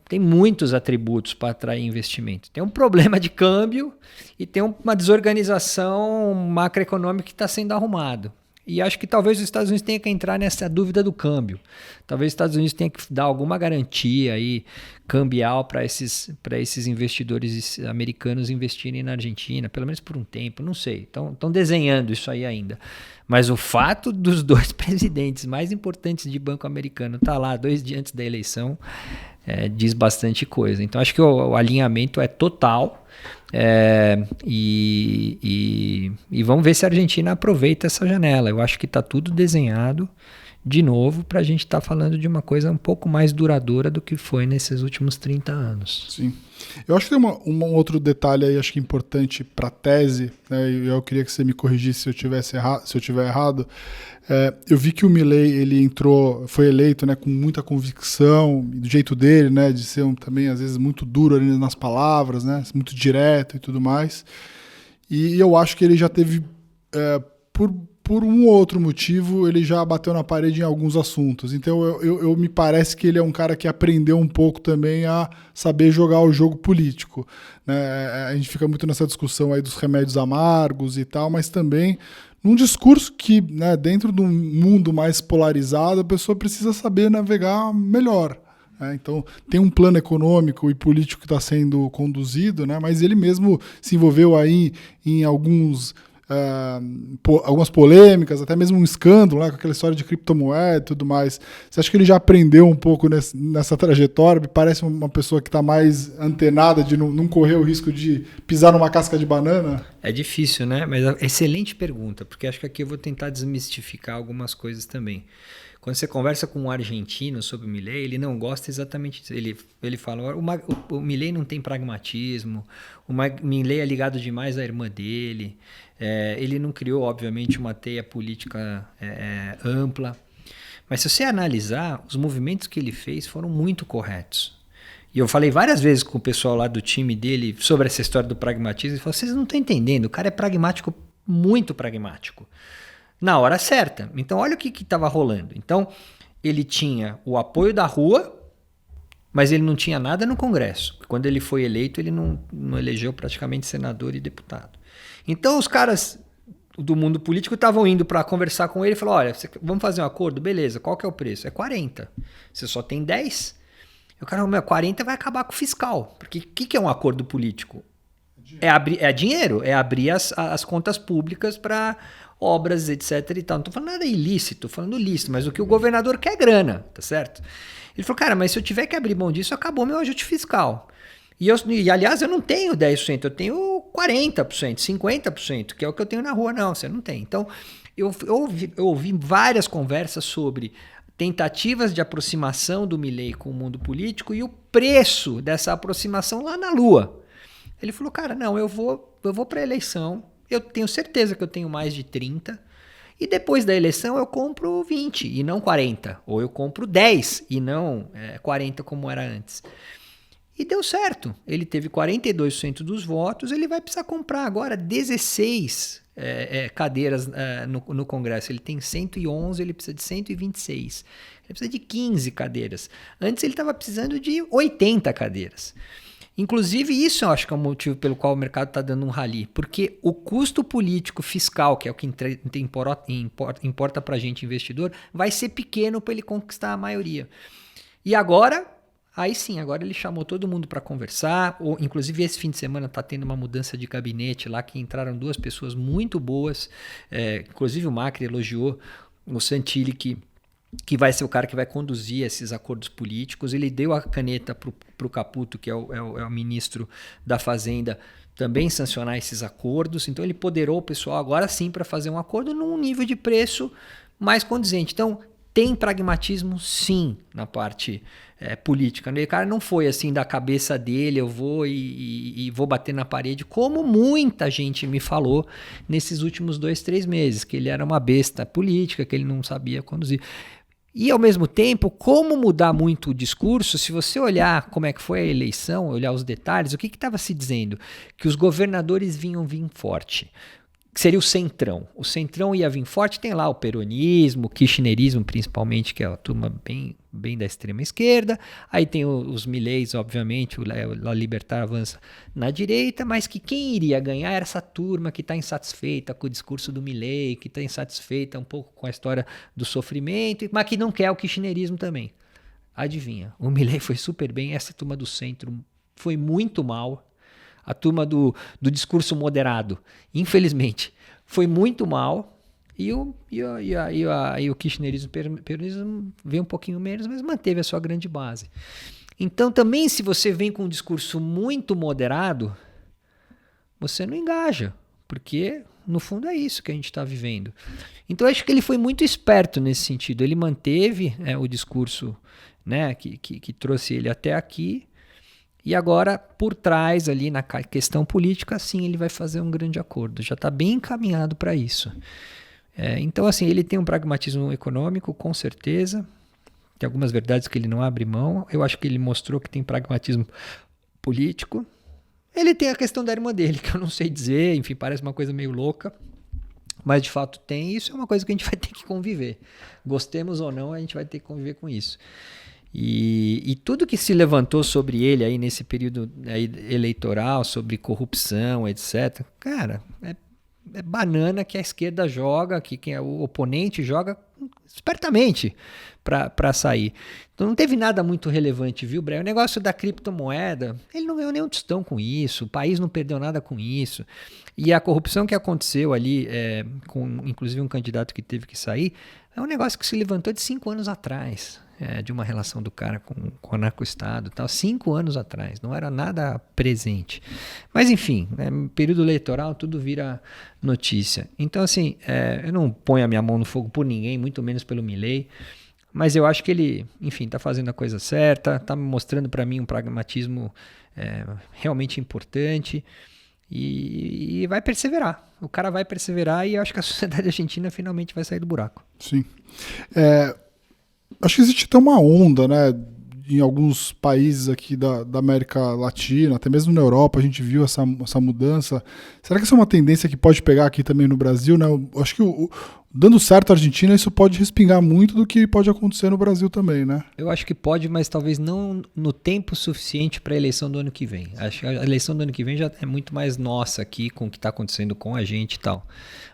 Speaker 2: tem muitos atributos para atrair investimento. Tem um problema de câmbio e tem uma desorganização macroeconômica que está sendo arrumado. E acho que talvez os Estados Unidos tenham que entrar nessa dúvida do câmbio. Talvez os Estados Unidos tenham que dar alguma garantia aí cambial para esses investidores americanos investirem na Argentina, pelo menos por um tempo, não sei. Estão desenhando isso aí ainda. Mas o fato dos 2 presidentes mais importantes de banco americano estar lá 2 dias antes da eleição diz bastante coisa. Então acho que o alinhamento é total. E vamos ver se a Argentina aproveita essa janela. Eu acho que está tudo desenhado de novo para a gente estar falando de uma coisa um pouco mais duradoura do que foi nesses últimos 30 anos.
Speaker 1: Sim. Eu acho que tem um outro detalhe aí, acho que importante para a tese, né? Eu queria que você me corrigisse se eu estiver errado. Eu vi que o Milei ele foi eleito, né, com muita convicção, do jeito dele, né, de ser também às vezes muito duro ali nas palavras, né, muito direto e tudo mais. E eu acho que ele já teve, por um ou outro motivo, ele já bateu na parede em alguns assuntos. Então eu me parece que ele é um cara que aprendeu um pouco também a saber jogar o jogo político, né? A gente fica muito nessa discussão aí dos remédios amargos e tal, mas também num discurso que, né, dentro de um mundo mais polarizado, a pessoa precisa saber navegar melhor. Então, tem um plano econômico e político que está sendo conduzido, né, mas ele mesmo se envolveu aí em algumas polêmicas, até mesmo um escândalo, né, com aquela história de criptomoeda e tudo mais. Você acha que ele já aprendeu um pouco nessa trajetória? Me parece uma pessoa que está mais antenada de não correr o risco de pisar numa casca de banana?
Speaker 2: É difícil, né? Mas excelente pergunta, porque acho que aqui eu vou tentar desmistificar algumas coisas também. Quando você conversa com um argentino sobre o Milei, ele não gosta exatamente disso. Ele fala, o Milei não tem pragmatismo, o Milei é ligado demais à irmã dele, ele não criou, obviamente, uma teia política ampla. Mas se você analisar, os movimentos que ele fez foram muito corretos. E eu falei várias vezes com o pessoal lá do time dele sobre essa história do pragmatismo. Ele falou, vocês não estão entendendo, o cara é pragmático, muito pragmático. Na hora certa. Então, olha o que estava rolando. Então, ele tinha o apoio da rua, mas ele não tinha nada no Congresso. Quando ele foi eleito, ele não elegeu praticamente senador e deputado. Então, os caras do mundo político estavam indo para conversar com ele e falaram, olha, vamos fazer um acordo? Beleza, qual que é o preço? É 40. Você só tem 10. O cara, 40 vai acabar com o fiscal. Porque o que é um acordo político? É dinheiro, é abrir as contas públicas para obras, etc. e tal. Não estou falando nada ilícito, estou falando lícito, mas o que o governador quer é grana, tá certo? Ele falou, cara, mas se eu tiver que abrir mão disso, acabou meu ajuste fiscal. E aliás, eu não tenho 10%, eu tenho 40%, 50%, que é o que eu tenho na rua. Não, você não tem. Então, eu ouvi várias conversas sobre tentativas de aproximação do Milei com o mundo político e o preço dessa aproximação lá na Lua. Ele falou, cara, não, eu vou para a eleição, eu tenho certeza que eu tenho mais de 30, e depois da eleição eu compro 20 e não 40, ou eu compro 10 e não 40 como era antes. E deu certo, ele teve 42% dos votos, ele vai precisar comprar agora 16 cadeiras no Congresso. Ele tem 111, ele precisa de 126. Ele precisa de 15 cadeiras. Antes ele estava precisando de 80 cadeiras. Inclusive isso eu acho que é o motivo pelo qual o mercado está dando um rally. Porque o custo político fiscal, que é o que importa para a gente investidor, vai ser pequeno para ele conquistar a maioria. E agora... Aí sim, agora ele chamou todo mundo para conversar, inclusive esse fim de semana está tendo uma mudança de gabinete lá, que entraram 2 pessoas muito boas, inclusive o Macri elogiou o Santilli, que vai ser o cara que vai conduzir esses acordos políticos. Ele deu a caneta para o Caputo, que é o ministro da Fazenda, também sancionar esses acordos, então ele poderou o pessoal agora sim para fazer um acordo num nível de preço mais condizente. Então, tem pragmatismo, sim, na parte política. O cara não foi assim da cabeça dele, eu vou e vou bater na parede, como muita gente me falou nesses últimos 2-3 meses, que ele era uma besta política, que ele não sabia conduzir. E, ao mesmo tempo, como mudar muito o discurso, se você olhar como é que foi a eleição, olhar os detalhes, o que estava se dizendo? Que os governadores vinham vir forte. Que seria o Centrão. O Centrão ia vir forte, tem lá o peronismo, o kirchnerismo principalmente, que é a turma bem da extrema esquerda. Aí tem os Mileis, obviamente, o Libertar avança na direita, mas que quem iria ganhar era essa turma que está insatisfeita com o discurso do Milei, que está insatisfeita um pouco com a história do sofrimento, mas que não quer o kirchnerismo também. Adivinha, o Milei foi super bem, essa turma do centro foi muito mal. A turma do discurso moderado, infelizmente, foi muito mal. E o kirchnerismo e peronismo veio um pouquinho menos, mas manteve a sua grande base. Então, também, se você vem com um discurso muito moderado, você não engaja, porque, no fundo, é isso que a gente está vivendo. Então, eu acho que ele foi muito esperto nesse sentido. Ele manteve o discurso, né, que trouxe ele até aqui. E agora, por trás, ali na questão política, sim, ele vai fazer um grande acordo. Já está bem encaminhado para isso. Então, assim, ele tem um pragmatismo econômico, com certeza. Tem algumas verdades que ele não abre mão. Eu acho que ele mostrou que tem pragmatismo político. Ele tem a questão da irmã dele, que eu não sei dizer. Enfim, parece uma coisa meio louca. Mas, de fato, tem. Isso é uma coisa que a gente vai ter que conviver. Gostemos ou não, a gente vai ter que conviver com isso. E tudo que se levantou sobre ele aí nesse período aí eleitoral, sobre corrupção, etc., cara, é banana que a esquerda joga, que quem é o oponente joga espertamente para sair. Então não teve nada muito relevante, viu, Breno? O negócio da criptomoeda, ele não ganhou nenhum tostão com isso, o país não perdeu nada com isso. E a corrupção que aconteceu ali, com inclusive um candidato que teve que sair, é um negócio que se levantou de 5 anos atrás. De uma relação do cara com o anarco-estado e tal, 5 anos atrás, não era nada presente. Mas enfim, período eleitoral tudo vira notícia. Então assim, eu não ponho a minha mão no fogo por ninguém, muito menos pelo Milei, mas eu acho que ele, enfim, está fazendo a coisa certa, está mostrando para mim um pragmatismo realmente importante e vai perseverar. O cara vai perseverar e eu acho que a sociedade argentina finalmente vai sair do buraco.
Speaker 1: Sim. Acho que existe até uma onda, né, em alguns países aqui da América Latina, até mesmo na Europa, a gente viu essa mudança. Será que essa é uma tendência que pode pegar aqui também no Brasil, né? Eu acho que dando certo a Argentina, isso pode respingar muito do que pode acontecer no Brasil também, né?
Speaker 2: Eu acho que pode, mas talvez não no tempo suficiente para a eleição do ano que vem. Acho que a eleição do ano que vem já é muito mais nossa aqui com o que está acontecendo com a gente e tal.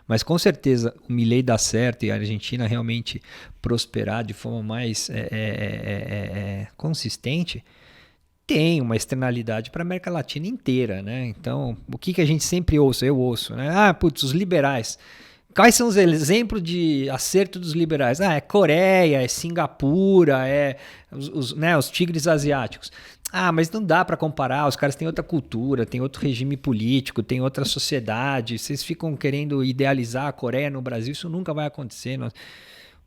Speaker 2: Mas com certeza o Milei dar certo e a Argentina realmente prosperar de forma mais consistente tem uma externalidade para a América Latina inteira, né? Então, o que a gente sempre ouça, eu ouço, né? Os liberais. Quais são os exemplos de acerto dos liberais? É Coreia, é Singapura, os tigres asiáticos. Mas não dá para comparar, os caras têm outra cultura, têm outro regime político, têm outra sociedade. Vocês ficam querendo idealizar a Coreia no Brasil, isso nunca vai acontecer.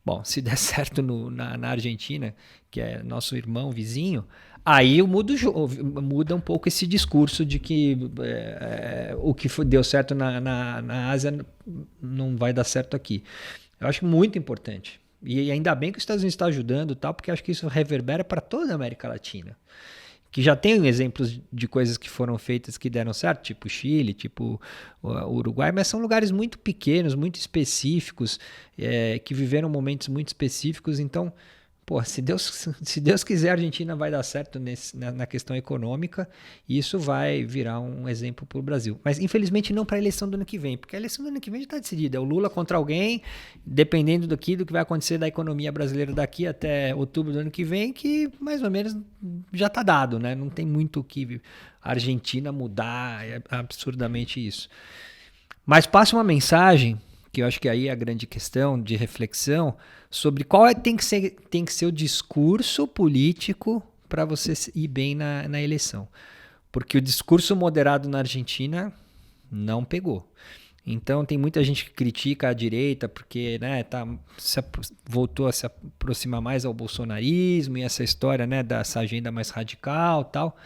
Speaker 2: Bom, se der certo na Argentina, que é nosso irmão vizinho, aí muda um pouco esse discurso de que o que deu certo na Ásia não vai dar certo aqui. Eu acho muito importante. E ainda bem que os Estados Unidos está ajudando, tal, porque eu acho que isso reverbera para toda a América Latina. Que já tem exemplos de coisas que foram feitas que deram certo, tipo Chile, tipo o Uruguai, mas são lugares muito pequenos, muito específicos, que viveram momentos muito específicos. Então, se Deus quiser, a Argentina vai dar certo na questão econômica e isso vai virar um exemplo para o Brasil. Mas, infelizmente, não para a eleição do ano que vem, porque a eleição do ano que vem já está decidida. É o Lula contra alguém, dependendo do que vai acontecer da economia brasileira daqui até outubro do ano que vem, que mais ou menos já está dado, né? Não tem muito o que a Argentina mudar, é absurdamente isso. Mas passa uma mensagem, que eu acho que aí é a grande questão de reflexão, sobre qual tem que ser o discurso político para você ir bem na eleição. Porque o discurso moderado na Argentina não pegou. Então tem muita gente que critica a direita porque voltou a se aproximar mais ao bolsonarismo e essa história, né, dessa agenda mais radical e tal,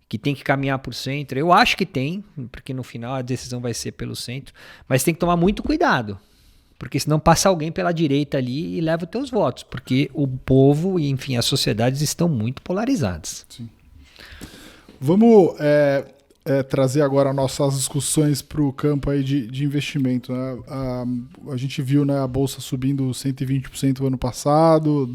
Speaker 2: que tem que caminhar por centro. Eu acho que tem, porque no final a decisão vai ser pelo centro, mas tem que tomar muito cuidado, porque senão passa alguém pela direita ali e leva os teus votos, porque o povo e, enfim, as sociedades estão muito polarizadas.
Speaker 1: Sim. Vamos trazer agora nossas discussões para o campo aí de investimento, né? A gente viu, né, a Bolsa subindo 120% no ano passado,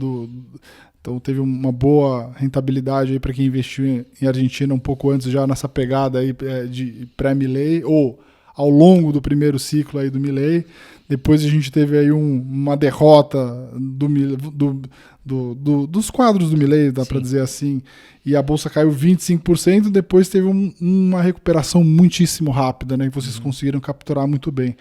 Speaker 1: então teve uma boa rentabilidade para quem investiu em Argentina um pouco antes, já nessa pegada aí de pré-Milei, ou ao longo do primeiro ciclo aí do Milei. Depois a gente teve aí uma derrota dos quadros do Milei, dá para dizer assim, e a Bolsa caiu 25%, depois teve uma recuperação muitíssimo rápida, né, que vocês conseguiram capturar muito bem.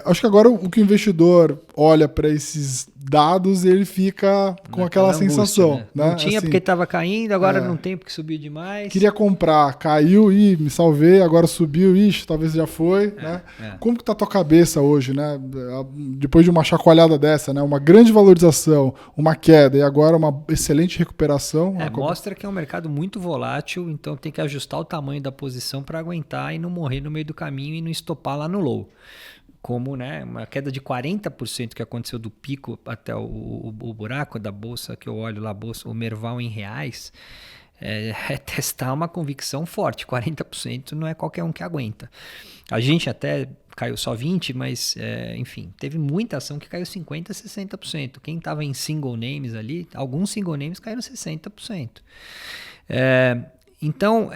Speaker 1: Acho que agora o que o investidor olha para esses dados, ele fica com aquela sensação.
Speaker 2: Angústia, né? Não tinha assim, porque estava caindo, agora não tem porque subiu demais.
Speaker 1: Queria comprar, caiu, me salvei, agora subiu, talvez já foi. Né? Como que tá a tua cabeça hoje, né? Depois de uma chacoalhada dessa, né? Uma grande valorização, uma queda e agora uma excelente recuperação.
Speaker 2: Mostra que é um mercado muito volátil, então tem que ajustar o tamanho da posição para aguentar e não morrer no meio do caminho e não estopar lá no low. Como, né, uma queda de 40% que aconteceu do pico até o buraco da bolsa, que eu olho lá, o Merval em reais, é testar uma convicção forte. 40% não é qualquer um que aguenta. A gente até caiu só 20%, mas, enfim, teve muita ação que caiu 50%, 60%. Quem estava em single names ali, alguns single names caíram 60%. Então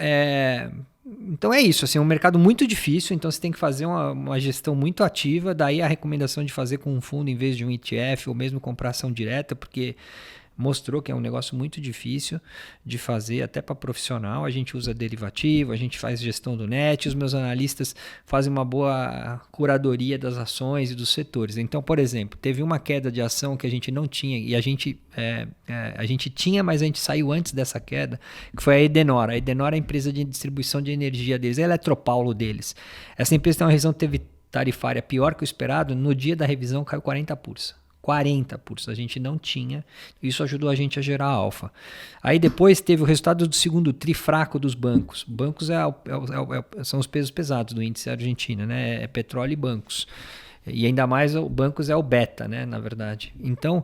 Speaker 2: é isso, assim, é um mercado muito difícil, então você tem que fazer uma gestão muito ativa, daí a recomendação de fazer com um fundo em vez de um ETF, ou mesmo comprar ação direta, porque mostrou que é um negócio muito difícil de fazer, até para profissional. A gente usa derivativo, a gente faz gestão do net, os meus analistas fazem uma boa curadoria das ações e dos setores. Então, por exemplo, teve uma queda de ação que a gente não tinha, e a gente tinha, mas a gente saiu antes dessa queda, que foi a Edenor. A Edenor é a empresa de distribuição de energia deles, é a Eletropaulo deles. Essa empresa tem uma revisão tarifária pior que o esperado, no dia da revisão caiu 40%. 40%, a gente não tinha, isso ajudou a gente a gerar alfa. Aí depois teve o resultado do segundo tri fraco dos bancos. Bancos são os pesos pesados do índice argentino, né? É petróleo e bancos. E ainda mais o bancos é o beta, né? Na verdade. Então,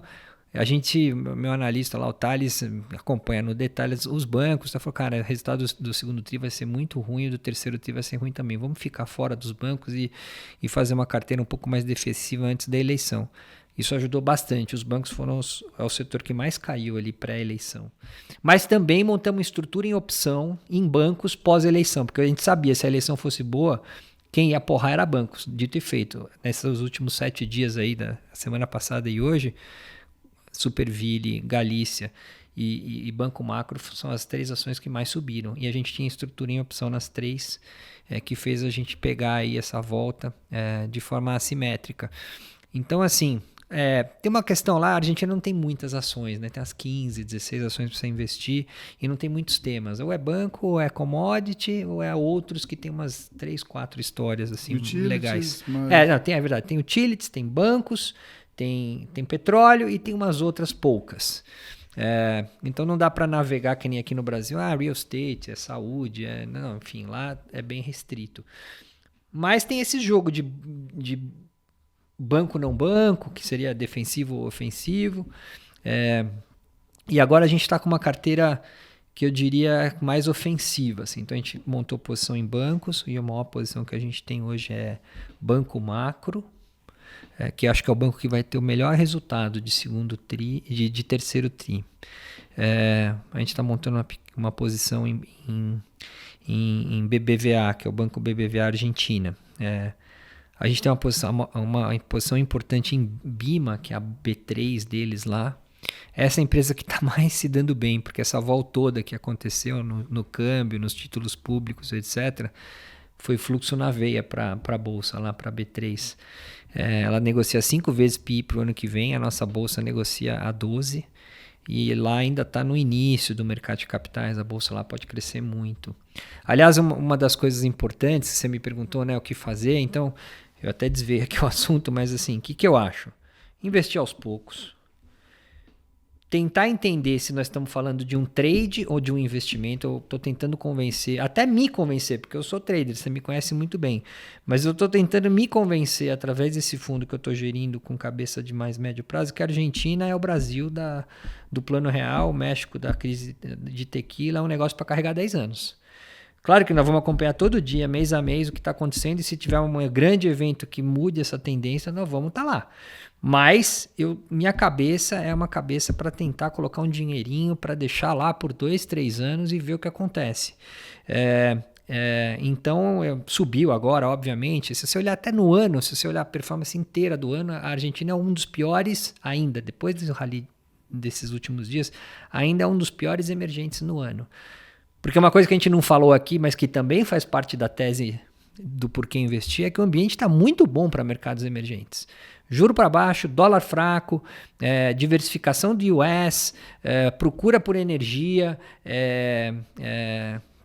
Speaker 2: Meu analista lá, o Thales, acompanha no detalhe os bancos, falou, cara, o resultado do segundo TRI vai ser muito ruim, o do terceiro TRI vai ser ruim também. Vamos ficar fora dos bancos e fazer uma carteira um pouco mais defensiva antes da eleição. Isso ajudou bastante. Os bancos foram o setor que mais caiu ali pré-eleição. Mas também montamos estrutura em opção em bancos pós-eleição, porque a gente sabia, se a eleição fosse boa, quem ia porrar era bancos, dito e feito. Nesses últimos 7 dias aí, da semana passada e hoje, Superville, Galícia e Banco Macro são as 3 ações que mais subiram. E a gente tinha estrutura em opção nas 3, que fez a gente pegar aí essa volta de forma assimétrica. Então, assim, tem uma questão lá, a Argentina não tem muitas ações, né? Tem as 15, 16 ações para você investir e não tem muitos temas. Ou é banco, ou é commodity, ou é outros que tem umas 3, 4 histórias assim legais. Mas... é verdade. Tem utilities, tem bancos, tem petróleo e tem umas outras poucas. Então não dá para navegar que nem aqui no Brasil, real estate, saúde, não, enfim, lá é bem restrito. Mas tem esse jogo de banco não banco, que seria defensivo ou ofensivo. E agora a gente está com uma carteira que eu diria mais ofensiva. Assim. Então a gente montou posição em bancos e a maior posição que a gente tem hoje é Banco Macro, que acho que é o banco que vai ter o melhor resultado de segundo TRI, de terceiro TRI. A gente está montando uma posição em BBVA, que é o Banco BBVA Argentina. A gente tem uma posição importante em Bima, que é a B3 deles lá. Essa é a empresa que está mais se dando bem, porque essa volta toda que aconteceu no câmbio, nos títulos públicos, etc., foi fluxo na veia para a Bolsa, lá para a B3. Ela negocia 5 vezes PI para o ano que vem, a nossa Bolsa negocia a 12, e lá ainda está no início do mercado de capitais, a Bolsa lá pode crescer muito. Aliás, uma das coisas importantes, você me perguntou, né, o que fazer, então eu até desviei aqui o assunto, mas assim, o que eu acho? Investir aos poucos. Tentar entender se nós estamos falando de um trade ou de um investimento. Eu estou tentando convencer, até me convencer, porque eu sou trader, você me conhece muito bem. Mas eu estou tentando me convencer, através desse fundo que eu estou gerindo com cabeça de mais médio prazo, que a Argentina é o Brasil do Plano Real, o México da crise de tequila, é um negócio para carregar 10 anos. Claro que nós vamos acompanhar todo dia, mês a mês, o que está acontecendo, e se tiver um grande evento que mude essa tendência, nós vamos estar lá. Mas minha cabeça é uma cabeça para tentar colocar um dinheirinho para deixar lá por 2, 3 anos e ver o que acontece. Então, subiu agora, obviamente. Se você olhar até no ano, se você olhar a performance inteira do ano, a Argentina é um dos piores ainda, depois do rally desses últimos dias, ainda é um dos piores emergentes no ano. Porque uma coisa que a gente não falou aqui, mas que também faz parte da tese do porquê investir, é que o ambiente está muito bom para mercados emergentes. Juro para baixo, dólar fraco, diversificação do US, procura por energia,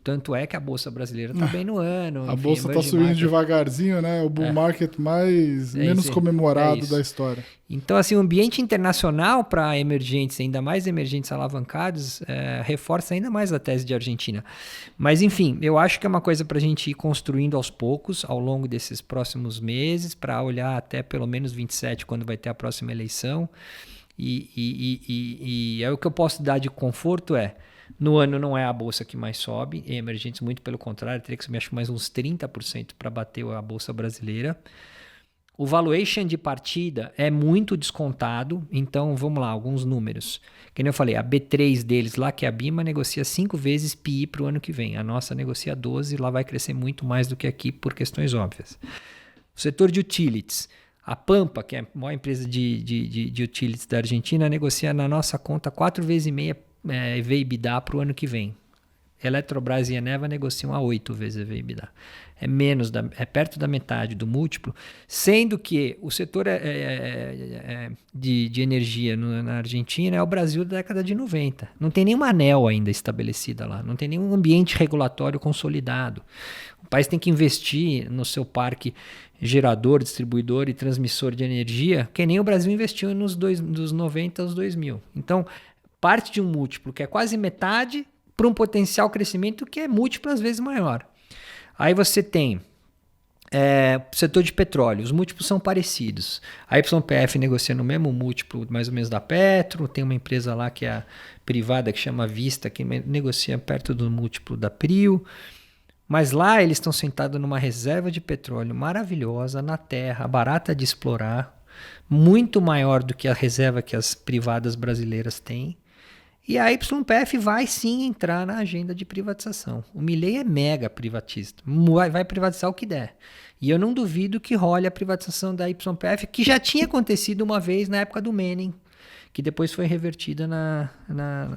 Speaker 2: tanto é que a Bolsa Brasileira está bem no ano.
Speaker 1: A Bolsa está subindo devagarzinho, né? O bull market menos comemorado da história.
Speaker 2: Então, assim, o ambiente internacional para emergentes, ainda mais emergentes alavancados, reforça ainda mais a tese de Argentina. Mas, enfim, eu acho que é uma coisa para a gente ir construindo aos poucos, ao longo desses próximos meses, para olhar até pelo menos 27, quando vai ter a próxima eleição. E o que eu posso dar de conforto no ano não é a bolsa que mais sobe, em emergentes muito pelo contrário, teria que subir acho mais uns 30% para bater a bolsa brasileira. O valuation de partida é muito descontado, então vamos lá, alguns números. Como eu falei, a B3 deles lá, que é a Bima, negocia 5 vezes PI para o ano que vem. A nossa negocia 12, lá vai crescer muito mais do que aqui por questões óbvias. O setor de utilities, a Pampa, que é a maior empresa de utilities da Argentina, negocia na nossa conta 4 vezes e meia EV/EBITDA para o ano que vem. Eletrobras e Eneva negociam a 8 vezes EV/EBITDA. É perto da metade do múltiplo, sendo que o setor de energia na Argentina é o Brasil da década de 90. Não tem nenhuma ANEEL ainda estabelecida lá, não tem nenhum ambiente regulatório consolidado. O país tem que investir no seu parque gerador, distribuidor e transmissor de energia, que nem o Brasil investiu dos 90 aos 2000. Então, parte de um múltiplo que é quase metade para um potencial crescimento que é múltiplas vezes maior. Aí você tem Setor de petróleo, os múltiplos são parecidos. A YPF negocia no mesmo múltiplo, mais ou menos da Petro. Tem uma empresa lá que é privada, que chama Vista, que negocia perto do múltiplo da Prio. Mas lá eles estão sentados numa reserva de petróleo maravilhosa na terra, barata de explorar, muito maior do que a reserva que as privadas brasileiras têm. E a YPF vai sim entrar na agenda de privatização. O Milei é mega privatista, vai privatizar o que der. E eu não duvido que role a privatização da YPF, que já tinha acontecido uma vez na época do Menem, que depois foi revertida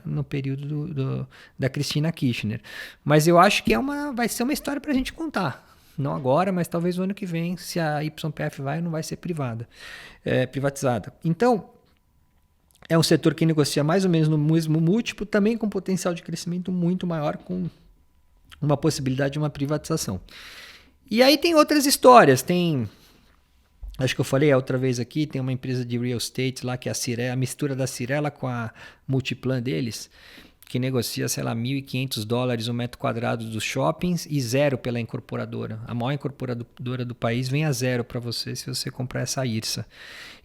Speaker 2: no período da Cristina Kirchner. Mas eu acho que vai ser uma história para a gente contar. Não agora, mas talvez o ano que vem, se a YPF vai ou não vai ser privatizada. Então, é um setor que negocia mais ou menos no mesmo múltiplo, também com potencial de crescimento muito maior, com uma possibilidade de uma privatização. E aí tem outras histórias, acho que eu falei outra vez aqui, tem uma empresa de real estate lá, que é a mistura da Cirela com a Multiplan deles, que negocia, sei lá, $1.500 o metro quadrado dos shoppings e zero pela incorporadora. A maior incorporadora do país vem a zero para você se você comprar essa IRSA.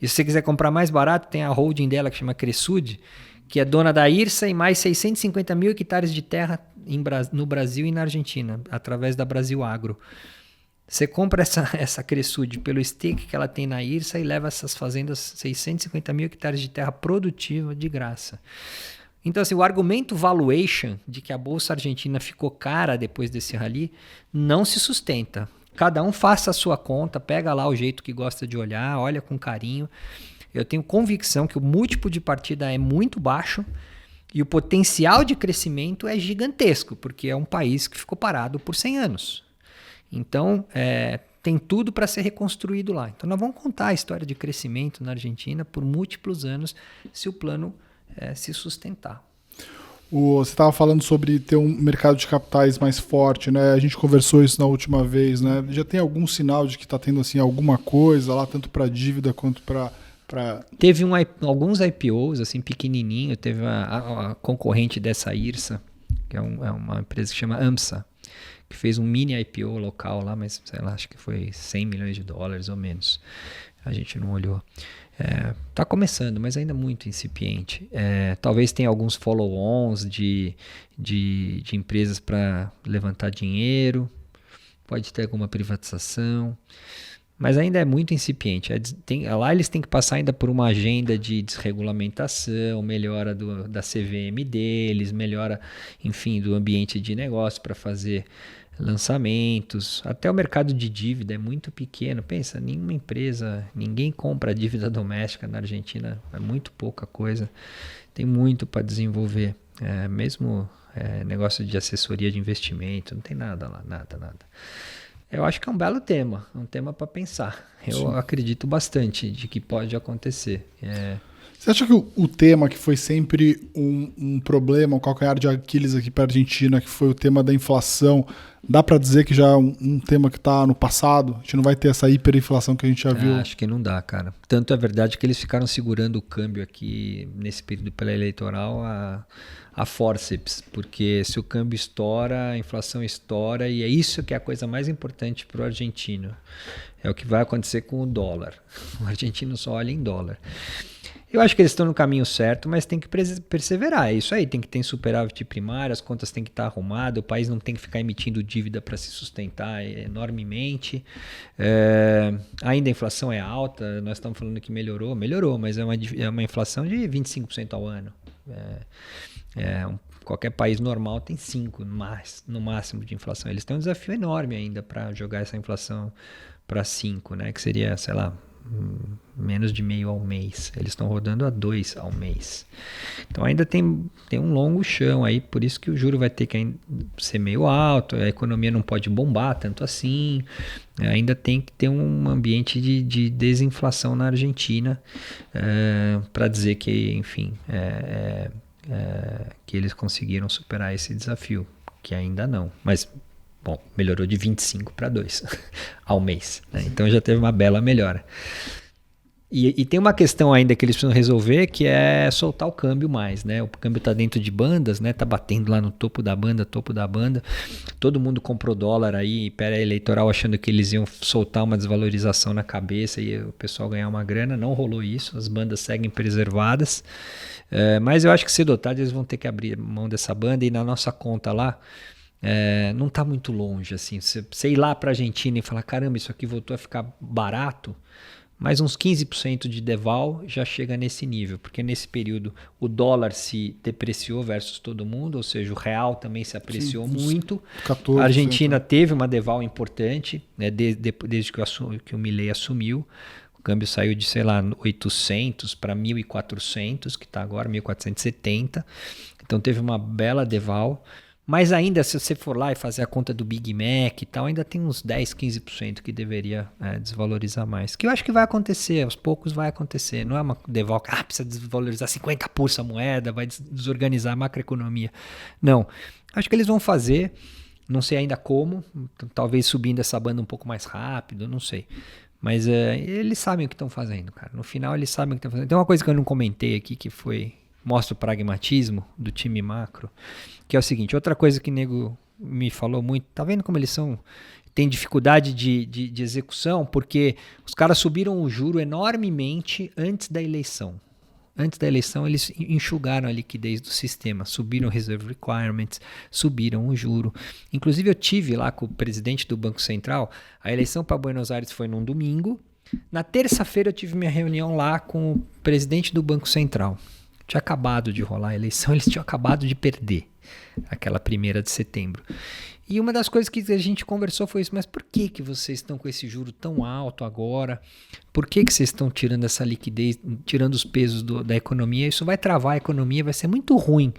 Speaker 2: E se você quiser comprar mais barato, tem a holding dela que chama Cresud, que é dona da IRSA e mais 650 mil hectares de terra no Brasil e na Argentina, através da Brasil Agro. Você compra essa Cresud pelo stake que ela tem na IRSA e leva essas fazendas 650 mil hectares de terra produtiva de graça. Então, assim, o argumento valuation de que a Bolsa Argentina ficou cara depois desse rally não se sustenta. Cada um faça a sua conta, pega lá o jeito que gosta de olhar, olha com carinho. Eu tenho convicção que o múltiplo de partida é muito baixo e o potencial de crescimento é gigantesco, porque é um país que ficou parado por 100 anos. Então, tem tudo para ser reconstruído lá. Então, nós vamos contar a história de crescimento na Argentina por múltiplos anos se o plano se sustentar.
Speaker 1: Você estava falando sobre ter um mercado de capitais mais forte, né? A gente conversou isso na última vez, né? Já tem algum sinal de que está tendo assim, alguma coisa lá, tanto para dívida quanto para...
Speaker 2: Teve alguns IPOs assim, pequenininho. Teve a concorrente dessa IRSA, que é uma empresa que chama AMSA, que fez um mini IPO local lá, mas sei lá, acho que foi $100 milhões ou menos. A gente não olhou. Está começando, mas ainda muito incipiente. Talvez tenha alguns follow-ons de empresas para levantar dinheiro, pode ter alguma privatização, mas ainda é muito incipiente. Lá eles têm que passar ainda por uma agenda de desregulamentação, melhora da CVM deles, melhora, enfim, do ambiente de negócio para fazer lançamentos. Até o mercado de dívida é muito pequeno. Pensa, ninguém compra dívida doméstica na Argentina, é muito pouca coisa. Tem muito para desenvolver. Mesmo negócio de assessoria de investimento, não tem nada lá, nada. Eu acho que é um belo tema, um tema para pensar. Eu acredito bastante de que pode acontecer.
Speaker 1: Você acha que o tema que foi sempre um problema, um calcanhar de Aquiles aqui para a Argentina, que foi o tema da inflação, dá para dizer que já é um tema que está no passado? A gente não vai ter essa hiperinflação que a gente já viu?
Speaker 2: Acho que não dá, cara. Tanto é verdade que eles ficaram segurando o câmbio aqui nesse período pré-eleitoral a forceps, porque se o câmbio estoura, a inflação estoura, e é isso que é a coisa mais importante para o argentino. É o que vai acontecer com o dólar. O argentino só olha em dólar. Eu acho que eles estão no caminho certo, mas tem que perseverar. É isso aí, tem que ter superávit primário, as contas têm que estar arrumadas, o país não tem que ficar emitindo dívida para se sustentar enormemente. Ainda a inflação é alta, nós estamos falando que melhorou, mas é uma inflação de 25% ao ano. Qualquer país normal tem 5% no máximo de inflação. Eles têm um desafio enorme ainda para jogar essa inflação para 5%, né? Que seria, sei lá, menos de meio ao mês. Eles estão rodando a 2 ao mês. Então ainda tem um longo chão aí, por isso que o juro vai ter que ser meio alto, a economia não pode bombar tanto assim, ainda tem que ter um ambiente de desinflação na Argentina para dizer que, enfim, que eles conseguiram superar esse desafio, que ainda não, mas bom, melhorou de 25 para 2 ao mês, né? Então já teve uma bela melhora. E tem uma questão ainda que eles precisam resolver, que é soltar o câmbio mais, né? O câmbio está dentro de bandas, né? Tá batendo lá no topo da banda. Todo mundo comprou dólar aí, pré-eleitoral, achando que eles iam soltar uma desvalorização na cabeça e o pessoal ganhar uma grana. Não rolou isso, as bandas seguem preservadas. Mas eu acho que cedo ou tarde eles vão ter que abrir mão dessa banda, e na nossa conta lá, não está muito longe. Assim, você ir lá para a Argentina e falar, caramba, isso aqui voltou a ficar barato, mas uns 15% de deval já chega nesse nível, porque nesse período o dólar se depreciou versus todo mundo, ou seja, o real também se apreciou muito.
Speaker 1: 14%.
Speaker 2: A Argentina teve uma deval importante, né, desde que o Milei assumiu. O câmbio saiu de, sei lá, 800 para 1.400, que está agora 1.470. Então teve uma bela deval. Mas ainda, se você for lá e fazer a conta do Big Mac e tal, ainda tem uns 10, 15% que deveria desvalorizar mais. Que eu acho que vai acontecer, aos poucos vai acontecer. Não é uma deval que precisa desvalorizar 50% a moeda, vai desorganizar a macroeconomia. Não. Acho que eles vão fazer, não sei ainda como, talvez subindo essa banda um pouco mais rápido, não sei. Mas eles sabem o que estão fazendo, cara. No final eles sabem o que estão fazendo. Tem uma coisa que eu não comentei aqui que mostra o pragmatismo do time macro, que é o seguinte, outra coisa que o nego me falou muito, tá vendo como eles têm dificuldade de execução, porque os caras subiram o juro enormemente antes da eleição. Antes da eleição, eles enxugaram a liquidez do sistema, subiram o reserve requirements, subiram o juro. Inclusive, eu tive lá com o presidente do Banco Central, a eleição para Buenos Aires foi num domingo, na terça-feira eu tive minha reunião lá com o presidente do Banco Central. Tinha acabado de rolar a eleição, eles tinham acabado de perder aquela 1ª de setembro. E uma das coisas que a gente conversou foi isso, mas por que vocês estão com esse juro tão alto agora? Por que vocês estão tirando essa liquidez, tirando os pesos da economia? Isso vai travar a economia, vai ser muito ruim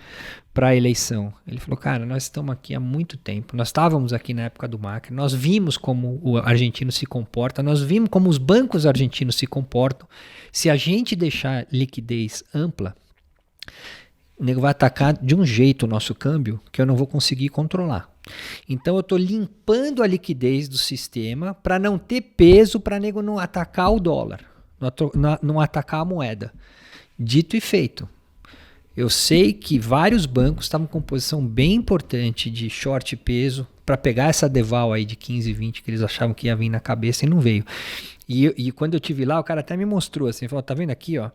Speaker 2: para a eleição. Ele falou, cara, nós estamos aqui há muito tempo, nós estávamos aqui na época do Macri, nós vimos como o argentino se comporta, nós vimos como os bancos argentinos se comportam. Se a gente deixar liquidez ampla, o nego vai atacar de um jeito o nosso câmbio que eu não vou conseguir controlar. Então eu estou limpando a liquidez do sistema para não ter peso, para nego não atacar o dólar, não atacar a moeda. Dito e feito. Eu sei que vários bancos estavam com posição bem importante de short peso para pegar essa deval aí de 15, 20 que eles achavam que ia vir na cabeça e não veio. E quando eu estive lá, o cara até me mostrou assim, falou, tá vendo aqui, ó,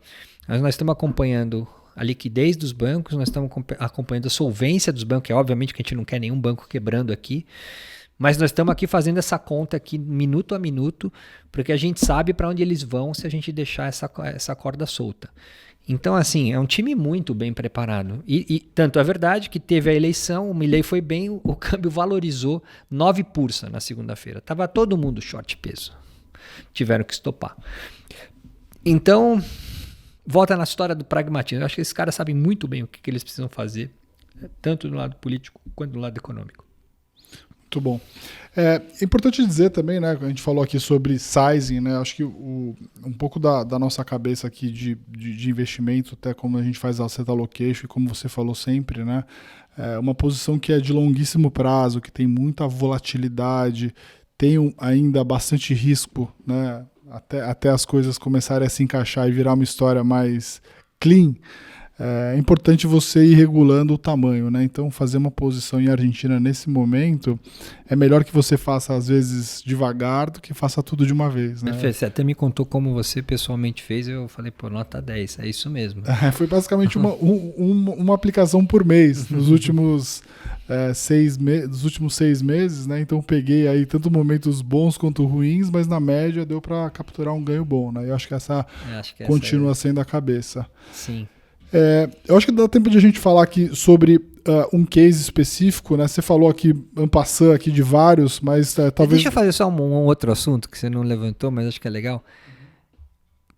Speaker 2: nós estamos acompanhando a liquidez dos bancos, nós estamos acompanhando a solvência dos bancos, que é obviamente que a gente não quer nenhum banco quebrando aqui, mas nós estamos aqui fazendo essa conta aqui minuto a minuto, porque a gente sabe para onde eles vão se a gente deixar essa corda solta. Então, assim, é um time muito bem preparado. E tanto é verdade que teve a eleição, o Milei foi bem, o câmbio valorizou 9% na segunda-feira. Tava todo mundo short peso. Tiveram que estopar. Então, volta na história do pragmatismo. Eu acho que esses caras sabem muito bem o que eles precisam fazer, tanto do lado político quanto do lado econômico.
Speaker 1: Muito bom. É importante dizer também, né, a gente falou aqui sobre sizing, né, acho que um pouco da nossa cabeça aqui de investimento, até como a gente faz asset allocation, e como você falou sempre, né, é uma posição que é de longuíssimo prazo, que tem muita volatilidade, tem ainda bastante risco, né, até as coisas começarem a se encaixar e virar uma história mais clean. É importante você ir regulando o tamanho, né? Então, fazer uma posição em Argentina nesse momento é melhor que você faça, às vezes, devagar do que faça tudo de uma vez, né?
Speaker 2: Você até me contou como você pessoalmente fez, eu falei, pô, nota 10, é isso mesmo.
Speaker 1: Foi basicamente uma aplicação por mês nos últimos 6 meses, né? Então, peguei aí tanto momentos bons quanto ruins, mas na média deu para capturar um ganho bom, né? Eu acho que essa continua sendo a cabeça.
Speaker 2: Sim.
Speaker 1: Eu acho que dá tempo de a gente falar aqui sobre um case específico, né? Você falou aqui, en passant aqui de vários, mas talvez...
Speaker 2: Deixa eu fazer só um outro assunto que você não levantou, mas acho que é legal.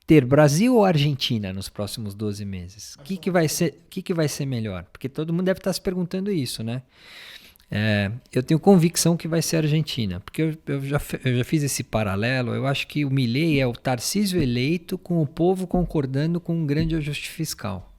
Speaker 2: Ter Brasil ou Argentina nos próximos 12 meses? O que vai ser melhor? Porque todo mundo deve estar se perguntando isso, né? Eu tenho convicção que vai ser Argentina, porque eu já fiz esse paralelo. Eu acho que o Milei é o Tarcísio eleito com o povo concordando com um grande ajuste fiscal.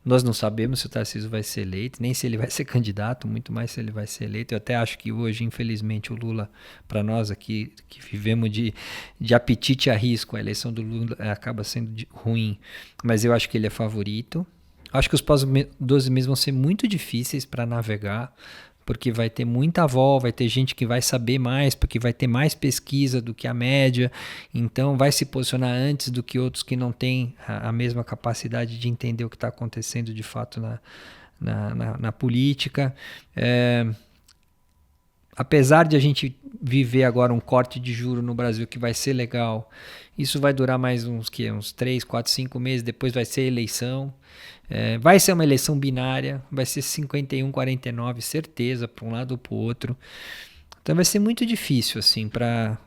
Speaker 2: Nós não sabemos se o Tarcísio vai ser eleito, nem se ele vai ser candidato, muito mais se ele vai ser eleito. Eu até acho que hoje, infelizmente, o Lula, para nós aqui que vivemos de apetite a risco, a eleição do Lula acaba sendo ruim, mas eu acho que ele é favorito. Acho que os próximos 12 meses vão ser muito difíceis para navegar, porque vai ter muita avó, vai ter gente que vai saber mais, porque vai ter mais pesquisa do que a média, então vai se posicionar antes do que outros que não têm a mesma capacidade de entender o que está acontecendo de fato na política. Apesar de a gente viver agora um corte de juro no Brasil que vai ser legal, isso vai durar mais uns 3, 4, 5 meses, depois vai ser eleição. Vai ser uma eleição binária, vai ser 51-49, certeza, para um lado ou para o outro. Então vai ser muito difícil assim, para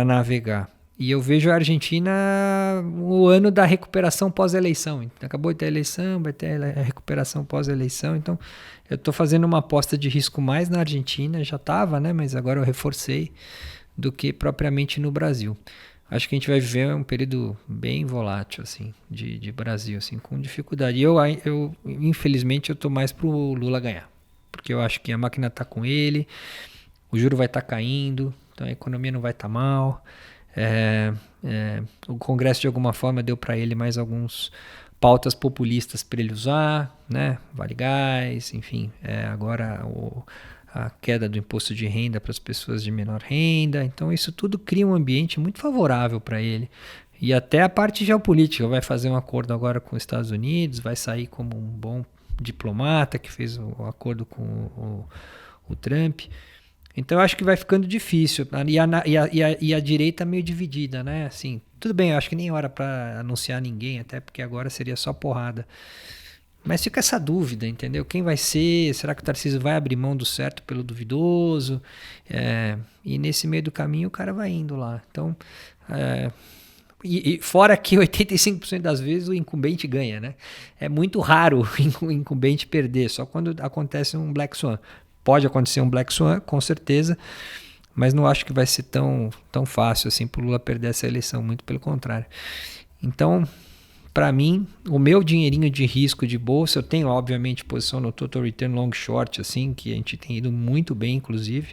Speaker 2: navegar. E eu vejo a Argentina o ano da recuperação pós-eleição. Acabou de ter a eleição, vai ter a recuperação pós-eleição. Então eu estou fazendo uma aposta de risco mais na Argentina, já estava, né? Mas agora eu reforcei, do que propriamente no Brasil. Acho que a gente vai viver um período bem volátil, assim, de Brasil, assim, com dificuldade. E eu infelizmente, eu tô mais pro Lula ganhar. Porque eu acho que a máquina tá com ele, o juro vai estar caindo, então a economia não vai estar mal. O Congresso, de alguma forma, deu para ele mais alguns pautas populistas para ele usar, né? Vale Gás, enfim. Agora a queda do imposto de renda para as pessoas de menor renda. Então isso tudo cria um ambiente muito favorável para ele. E até a parte geopolítica, vai fazer um acordo agora com os Estados Unidos, vai sair como um bom diplomata que fez o acordo com o Trump. Então eu acho que vai ficando difícil. E a direita meio dividida, né? Assim, tudo bem, eu acho que nem hora para anunciar ninguém, até porque agora seria só porrada. Mas fica essa dúvida, entendeu? Quem vai ser? Será que o Tarcísio vai abrir mão do certo pelo duvidoso? E nesse meio do caminho o cara vai indo lá. Então, e fora que 85% das vezes o incumbente ganha, né? É muito raro o incumbente perder, só quando acontece um Black Swan. Pode acontecer um Black Swan, com certeza, mas não acho que vai ser tão fácil assim pro Lula perder essa eleição, muito pelo contrário. Então, para mim, o meu dinheirinho de risco de bolsa, eu tenho obviamente posição no Total Return Long Short, assim, que a gente tem ido muito bem, inclusive,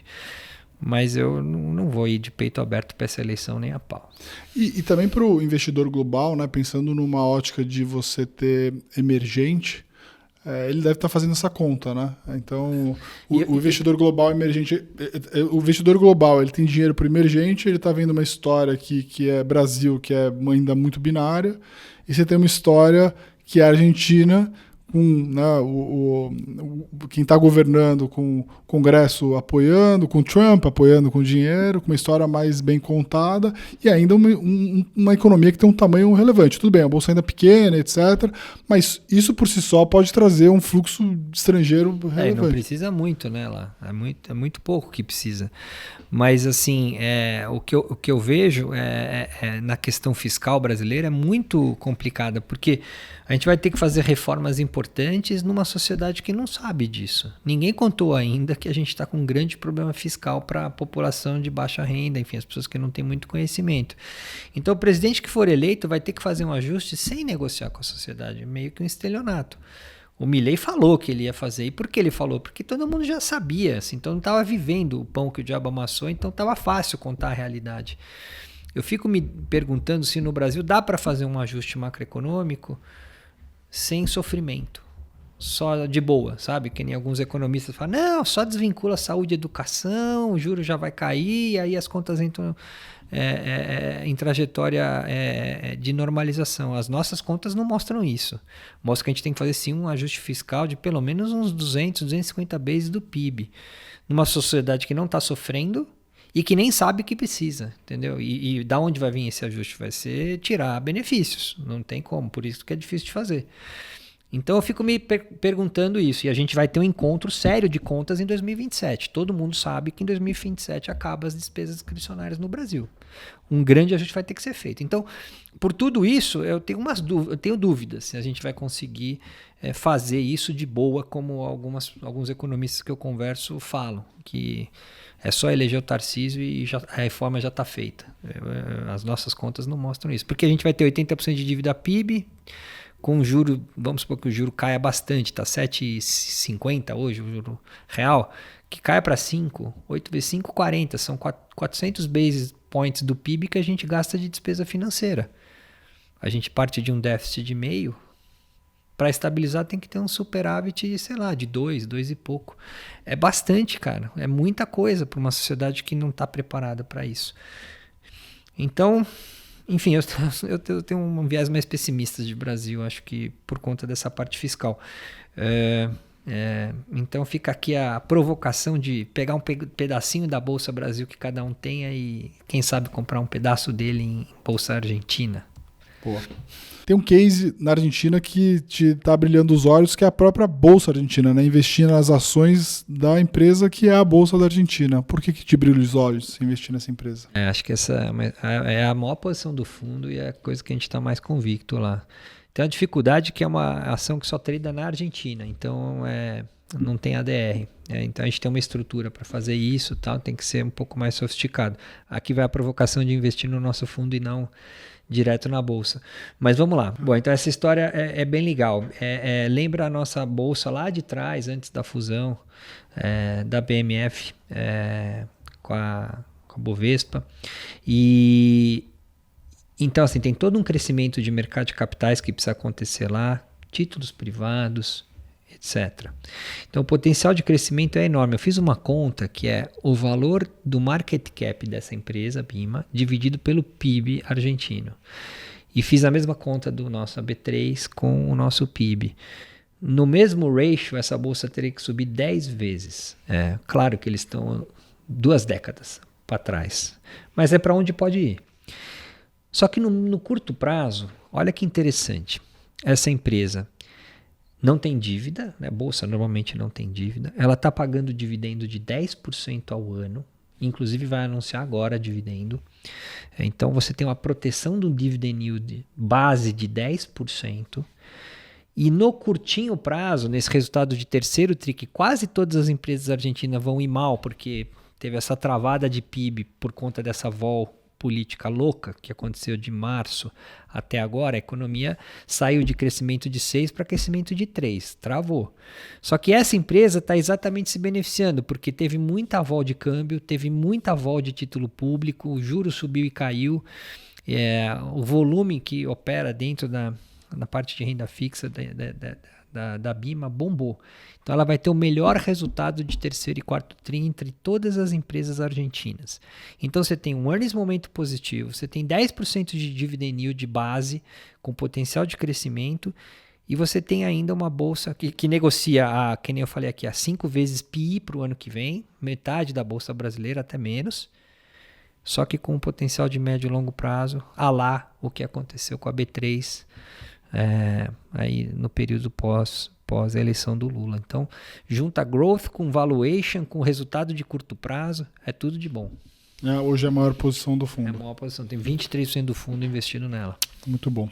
Speaker 2: mas eu não vou ir de peito aberto para essa eleição nem a pau.
Speaker 1: E também para o investidor global, né, pensando numa ótica de você ter emergente, ele deve estar fazendo essa conta, né? Então, o investidor global emergente, o investidor global, ele tem dinheiro para o emergente, ele está vendo uma história aqui que é Brasil, que é ainda muito binária, e você tem uma história que é a Argentina, com, né, quem está governando, com o Congresso apoiando, com Trump apoiando com dinheiro, com uma história mais bem contada e ainda uma economia que tem um tamanho relevante. Tudo bem, a bolsa ainda é pequena, etc., mas isso por si só pode trazer um fluxo estrangeiro relevante.
Speaker 2: Não precisa muito, né, lá. É muito pouco que precisa. Mas, assim, o que eu vejo na questão fiscal brasileira é muito complicada, porque a gente vai ter que fazer reformas importantes numa sociedade que não sabe disso. Ninguém contou ainda que a gente está com um grande problema fiscal para a população de baixa renda, enfim, as pessoas que não têm muito conhecimento. Então, o presidente que for eleito vai ter que fazer um ajuste sem negociar com a sociedade, meio que um estelionato. O Milei falou que ele ia fazer. E por que ele falou? Porque todo mundo já sabia, assim, então não estava vivendo o pão que o diabo amassou, então estava fácil contar a realidade. Eu fico me perguntando se no Brasil dá para fazer um ajuste macroeconômico sem sofrimento, só de boa, sabe? Que nem alguns economistas falam, não, só desvincula saúde e educação, o juro já vai cair, aí as contas entram em trajetória de normalização. As nossas contas não mostram isso. Mostra que a gente tem que fazer sim um ajuste fiscal de pelo menos uns 200, 250 bases do PIB, numa sociedade que não está sofrendo e que nem sabe que precisa, entendeu? E da onde vai vir esse ajuste? Vai ser tirar benefícios, não tem como, por isso que é difícil de fazer. Então eu fico me perguntando isso, e a gente vai ter um encontro sério de contas em 2027. Todo mundo sabe que em 2027 acaba as despesas discricionárias no Brasil. Um grande ajuste vai ter que ser feito. Então, por tudo isso, eu tenho dúvidas se a gente vai conseguir fazer isso de boa, como alguns economistas que eu converso falam, que é só eleger o Tarcísio e a reforma já está feita. As nossas contas não mostram isso. Porque a gente vai ter 80% de dívida PIB, com o juro, vamos supor que o juro caia bastante, tá 7,50 hoje o juro real, que caia para 5, 8 vezes 5, 40, são 400 basis points do PIB que a gente gasta de despesa financeira. A gente parte de um déficit de meio, para estabilizar tem que ter um superávit, sei lá, de 2 e pouco. É bastante, cara, é muita coisa para uma sociedade que não está preparada para isso. Então, enfim, eu tenho um viés mais pessimista de Brasil, acho que por conta dessa parte fiscal. Então fica aqui a provocação de pegar um pedacinho da Bolsa Brasil que cada um tenha e quem sabe comprar um pedaço dele em Bolsa Argentina.
Speaker 1: Pô. Tem um case na Argentina que te tá brilhando os olhos, que é a própria Bolsa Argentina, né? Investir nas ações da empresa que é a Bolsa da Argentina. Por que te brilha os olhos investir nessa empresa?
Speaker 2: Acho que essa é a maior posição do fundo e é a coisa que a gente está mais convicto lá. Tem a dificuldade que é uma ação que só trada na Argentina, então não tem ADR. Então a gente tem uma estrutura para fazer isso, tal, tem que ser um pouco mais sofisticado. Aqui vai a provocação de investir no nosso fundo e não direto na bolsa. Mas vamos lá. Bom, então essa história é bem legal. Lembra a nossa bolsa lá de trás, antes da fusão da BMF com a Bovespa. E então, assim, tem todo um crescimento de mercado de capitais que precisa acontecer lá, títulos privados, etc. Então, o potencial de crescimento é enorme. Eu fiz uma conta que é o valor do market cap dessa empresa, BIMA, dividido pelo PIB argentino. E fiz a mesma conta do nosso B3 com o nosso PIB. No mesmo ratio, essa bolsa teria que subir 10 vezes. Claro que eles estão 2 décadas para trás, mas é para onde pode ir. Só que no curto prazo, olha que interessante, essa empresa não tem dívida, né? A bolsa normalmente não tem dívida, ela está pagando dividendo de 10% ao ano, inclusive vai anunciar agora dividendo, então você tem uma proteção do dividend yield base de 10%, e no curtinho prazo, nesse resultado de terceiro TRI, que quase todas as empresas argentinas vão ir mal, porque teve essa travada de PIB por conta dessa vol política louca que aconteceu de março até agora, a economia saiu de crescimento de 6 para crescimento de 3, travou. Só que essa empresa está exatamente se beneficiando, porque teve muita vol de câmbio, teve muita vol de título público, o juro subiu e caiu, o volume que opera dentro na parte de renda fixa da BIMA bombou. Então ela vai ter o melhor resultado de terceiro e quarto TRI entre todas as empresas argentinas. Então você tem um earnings momento positivo, você tem 10% de dividend yield de base com potencial de crescimento e você tem ainda uma bolsa que negocia, que nem eu falei aqui, a 5 vezes PI para o ano que vem, metade da bolsa brasileira, até menos, só que com um potencial de médio e longo prazo, lá o que aconteceu com a B3 aí no período pós a eleição do Lula. Então, junta growth com valuation, com resultado de curto prazo, é tudo de bom.
Speaker 1: Hoje é a maior posição do fundo.
Speaker 2: É a maior posição, tem 23% do fundo investido nela.
Speaker 1: Muito bom.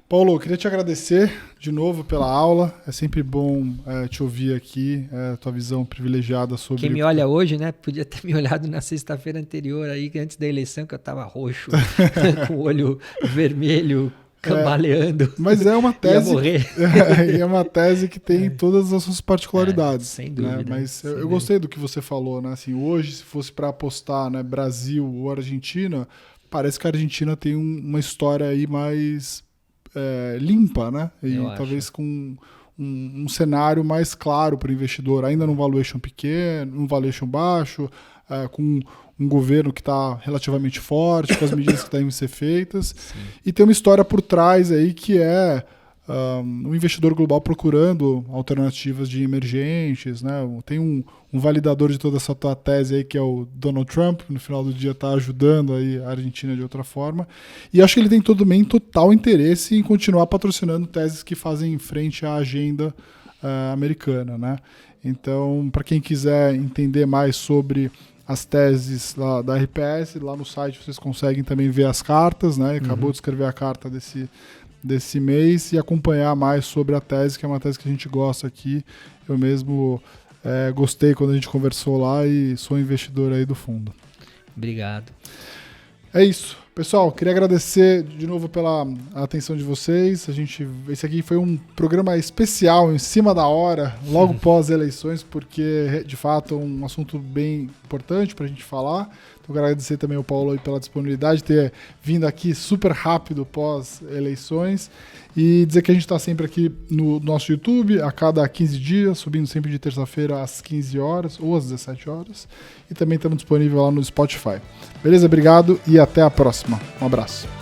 Speaker 1: Paulo, eu queria te agradecer de novo pela aula. É sempre bom te ouvir aqui, tua visão privilegiada sobre...
Speaker 2: Quem me olha hoje, né, podia ter me olhado na sexta-feira anterior, aí, antes da eleição, que eu estava roxo, com o olho vermelho, cambaleando.
Speaker 1: Mas é uma tese.
Speaker 2: Ia morrer.
Speaker 1: É uma tese que tem todas as suas particularidades.
Speaker 2: Sem dúvida.
Speaker 1: Né? Mas eu gostei do que você falou, né? Assim, hoje, se fosse para apostar, né, Brasil ou Argentina, parece que a Argentina tem uma história aí mais limpa, né? E talvez com um cenário mais claro para o investidor, ainda num valuation pequeno, num valuation baixo, com um governo que está relativamente forte, com as medidas que devem ser feitas.
Speaker 2: Sim.
Speaker 1: E tem uma história por trás aí que é um investidor global procurando alternativas de emergentes, né? Tem um validador de toda essa tua tese aí, que é o Donald Trump, no final do dia está ajudando aí a Argentina de outra forma. E acho que ele tem também total interesse em continuar patrocinando teses que fazem frente à agenda americana, né? Então, para quem quiser entender mais sobre as teses lá da RPS, lá no site vocês conseguem também ver as cartas, né? Acabou de escrever a carta desse mês e acompanhar mais sobre a tese, que é uma tese que a gente gosta aqui. Eu mesmo gostei quando a gente conversou lá e sou investidor aí do fundo.
Speaker 2: Obrigado.
Speaker 1: É isso. Pessoal, queria agradecer de novo pela atenção de vocês. Esse aqui foi um programa especial, em cima da hora, logo pós-eleições, porque, de fato, é um assunto bem importante para a gente falar. Então, quero agradecer também ao Paulo aí pela disponibilidade de ter vindo aqui super rápido pós-eleições. E dizer que a gente está sempre aqui no nosso YouTube, a cada 15 dias, subindo sempre de terça-feira às 15 horas ou às 17 horas. E também estamos disponíveis lá no Spotify. Beleza? Obrigado e até a próxima. Um abraço.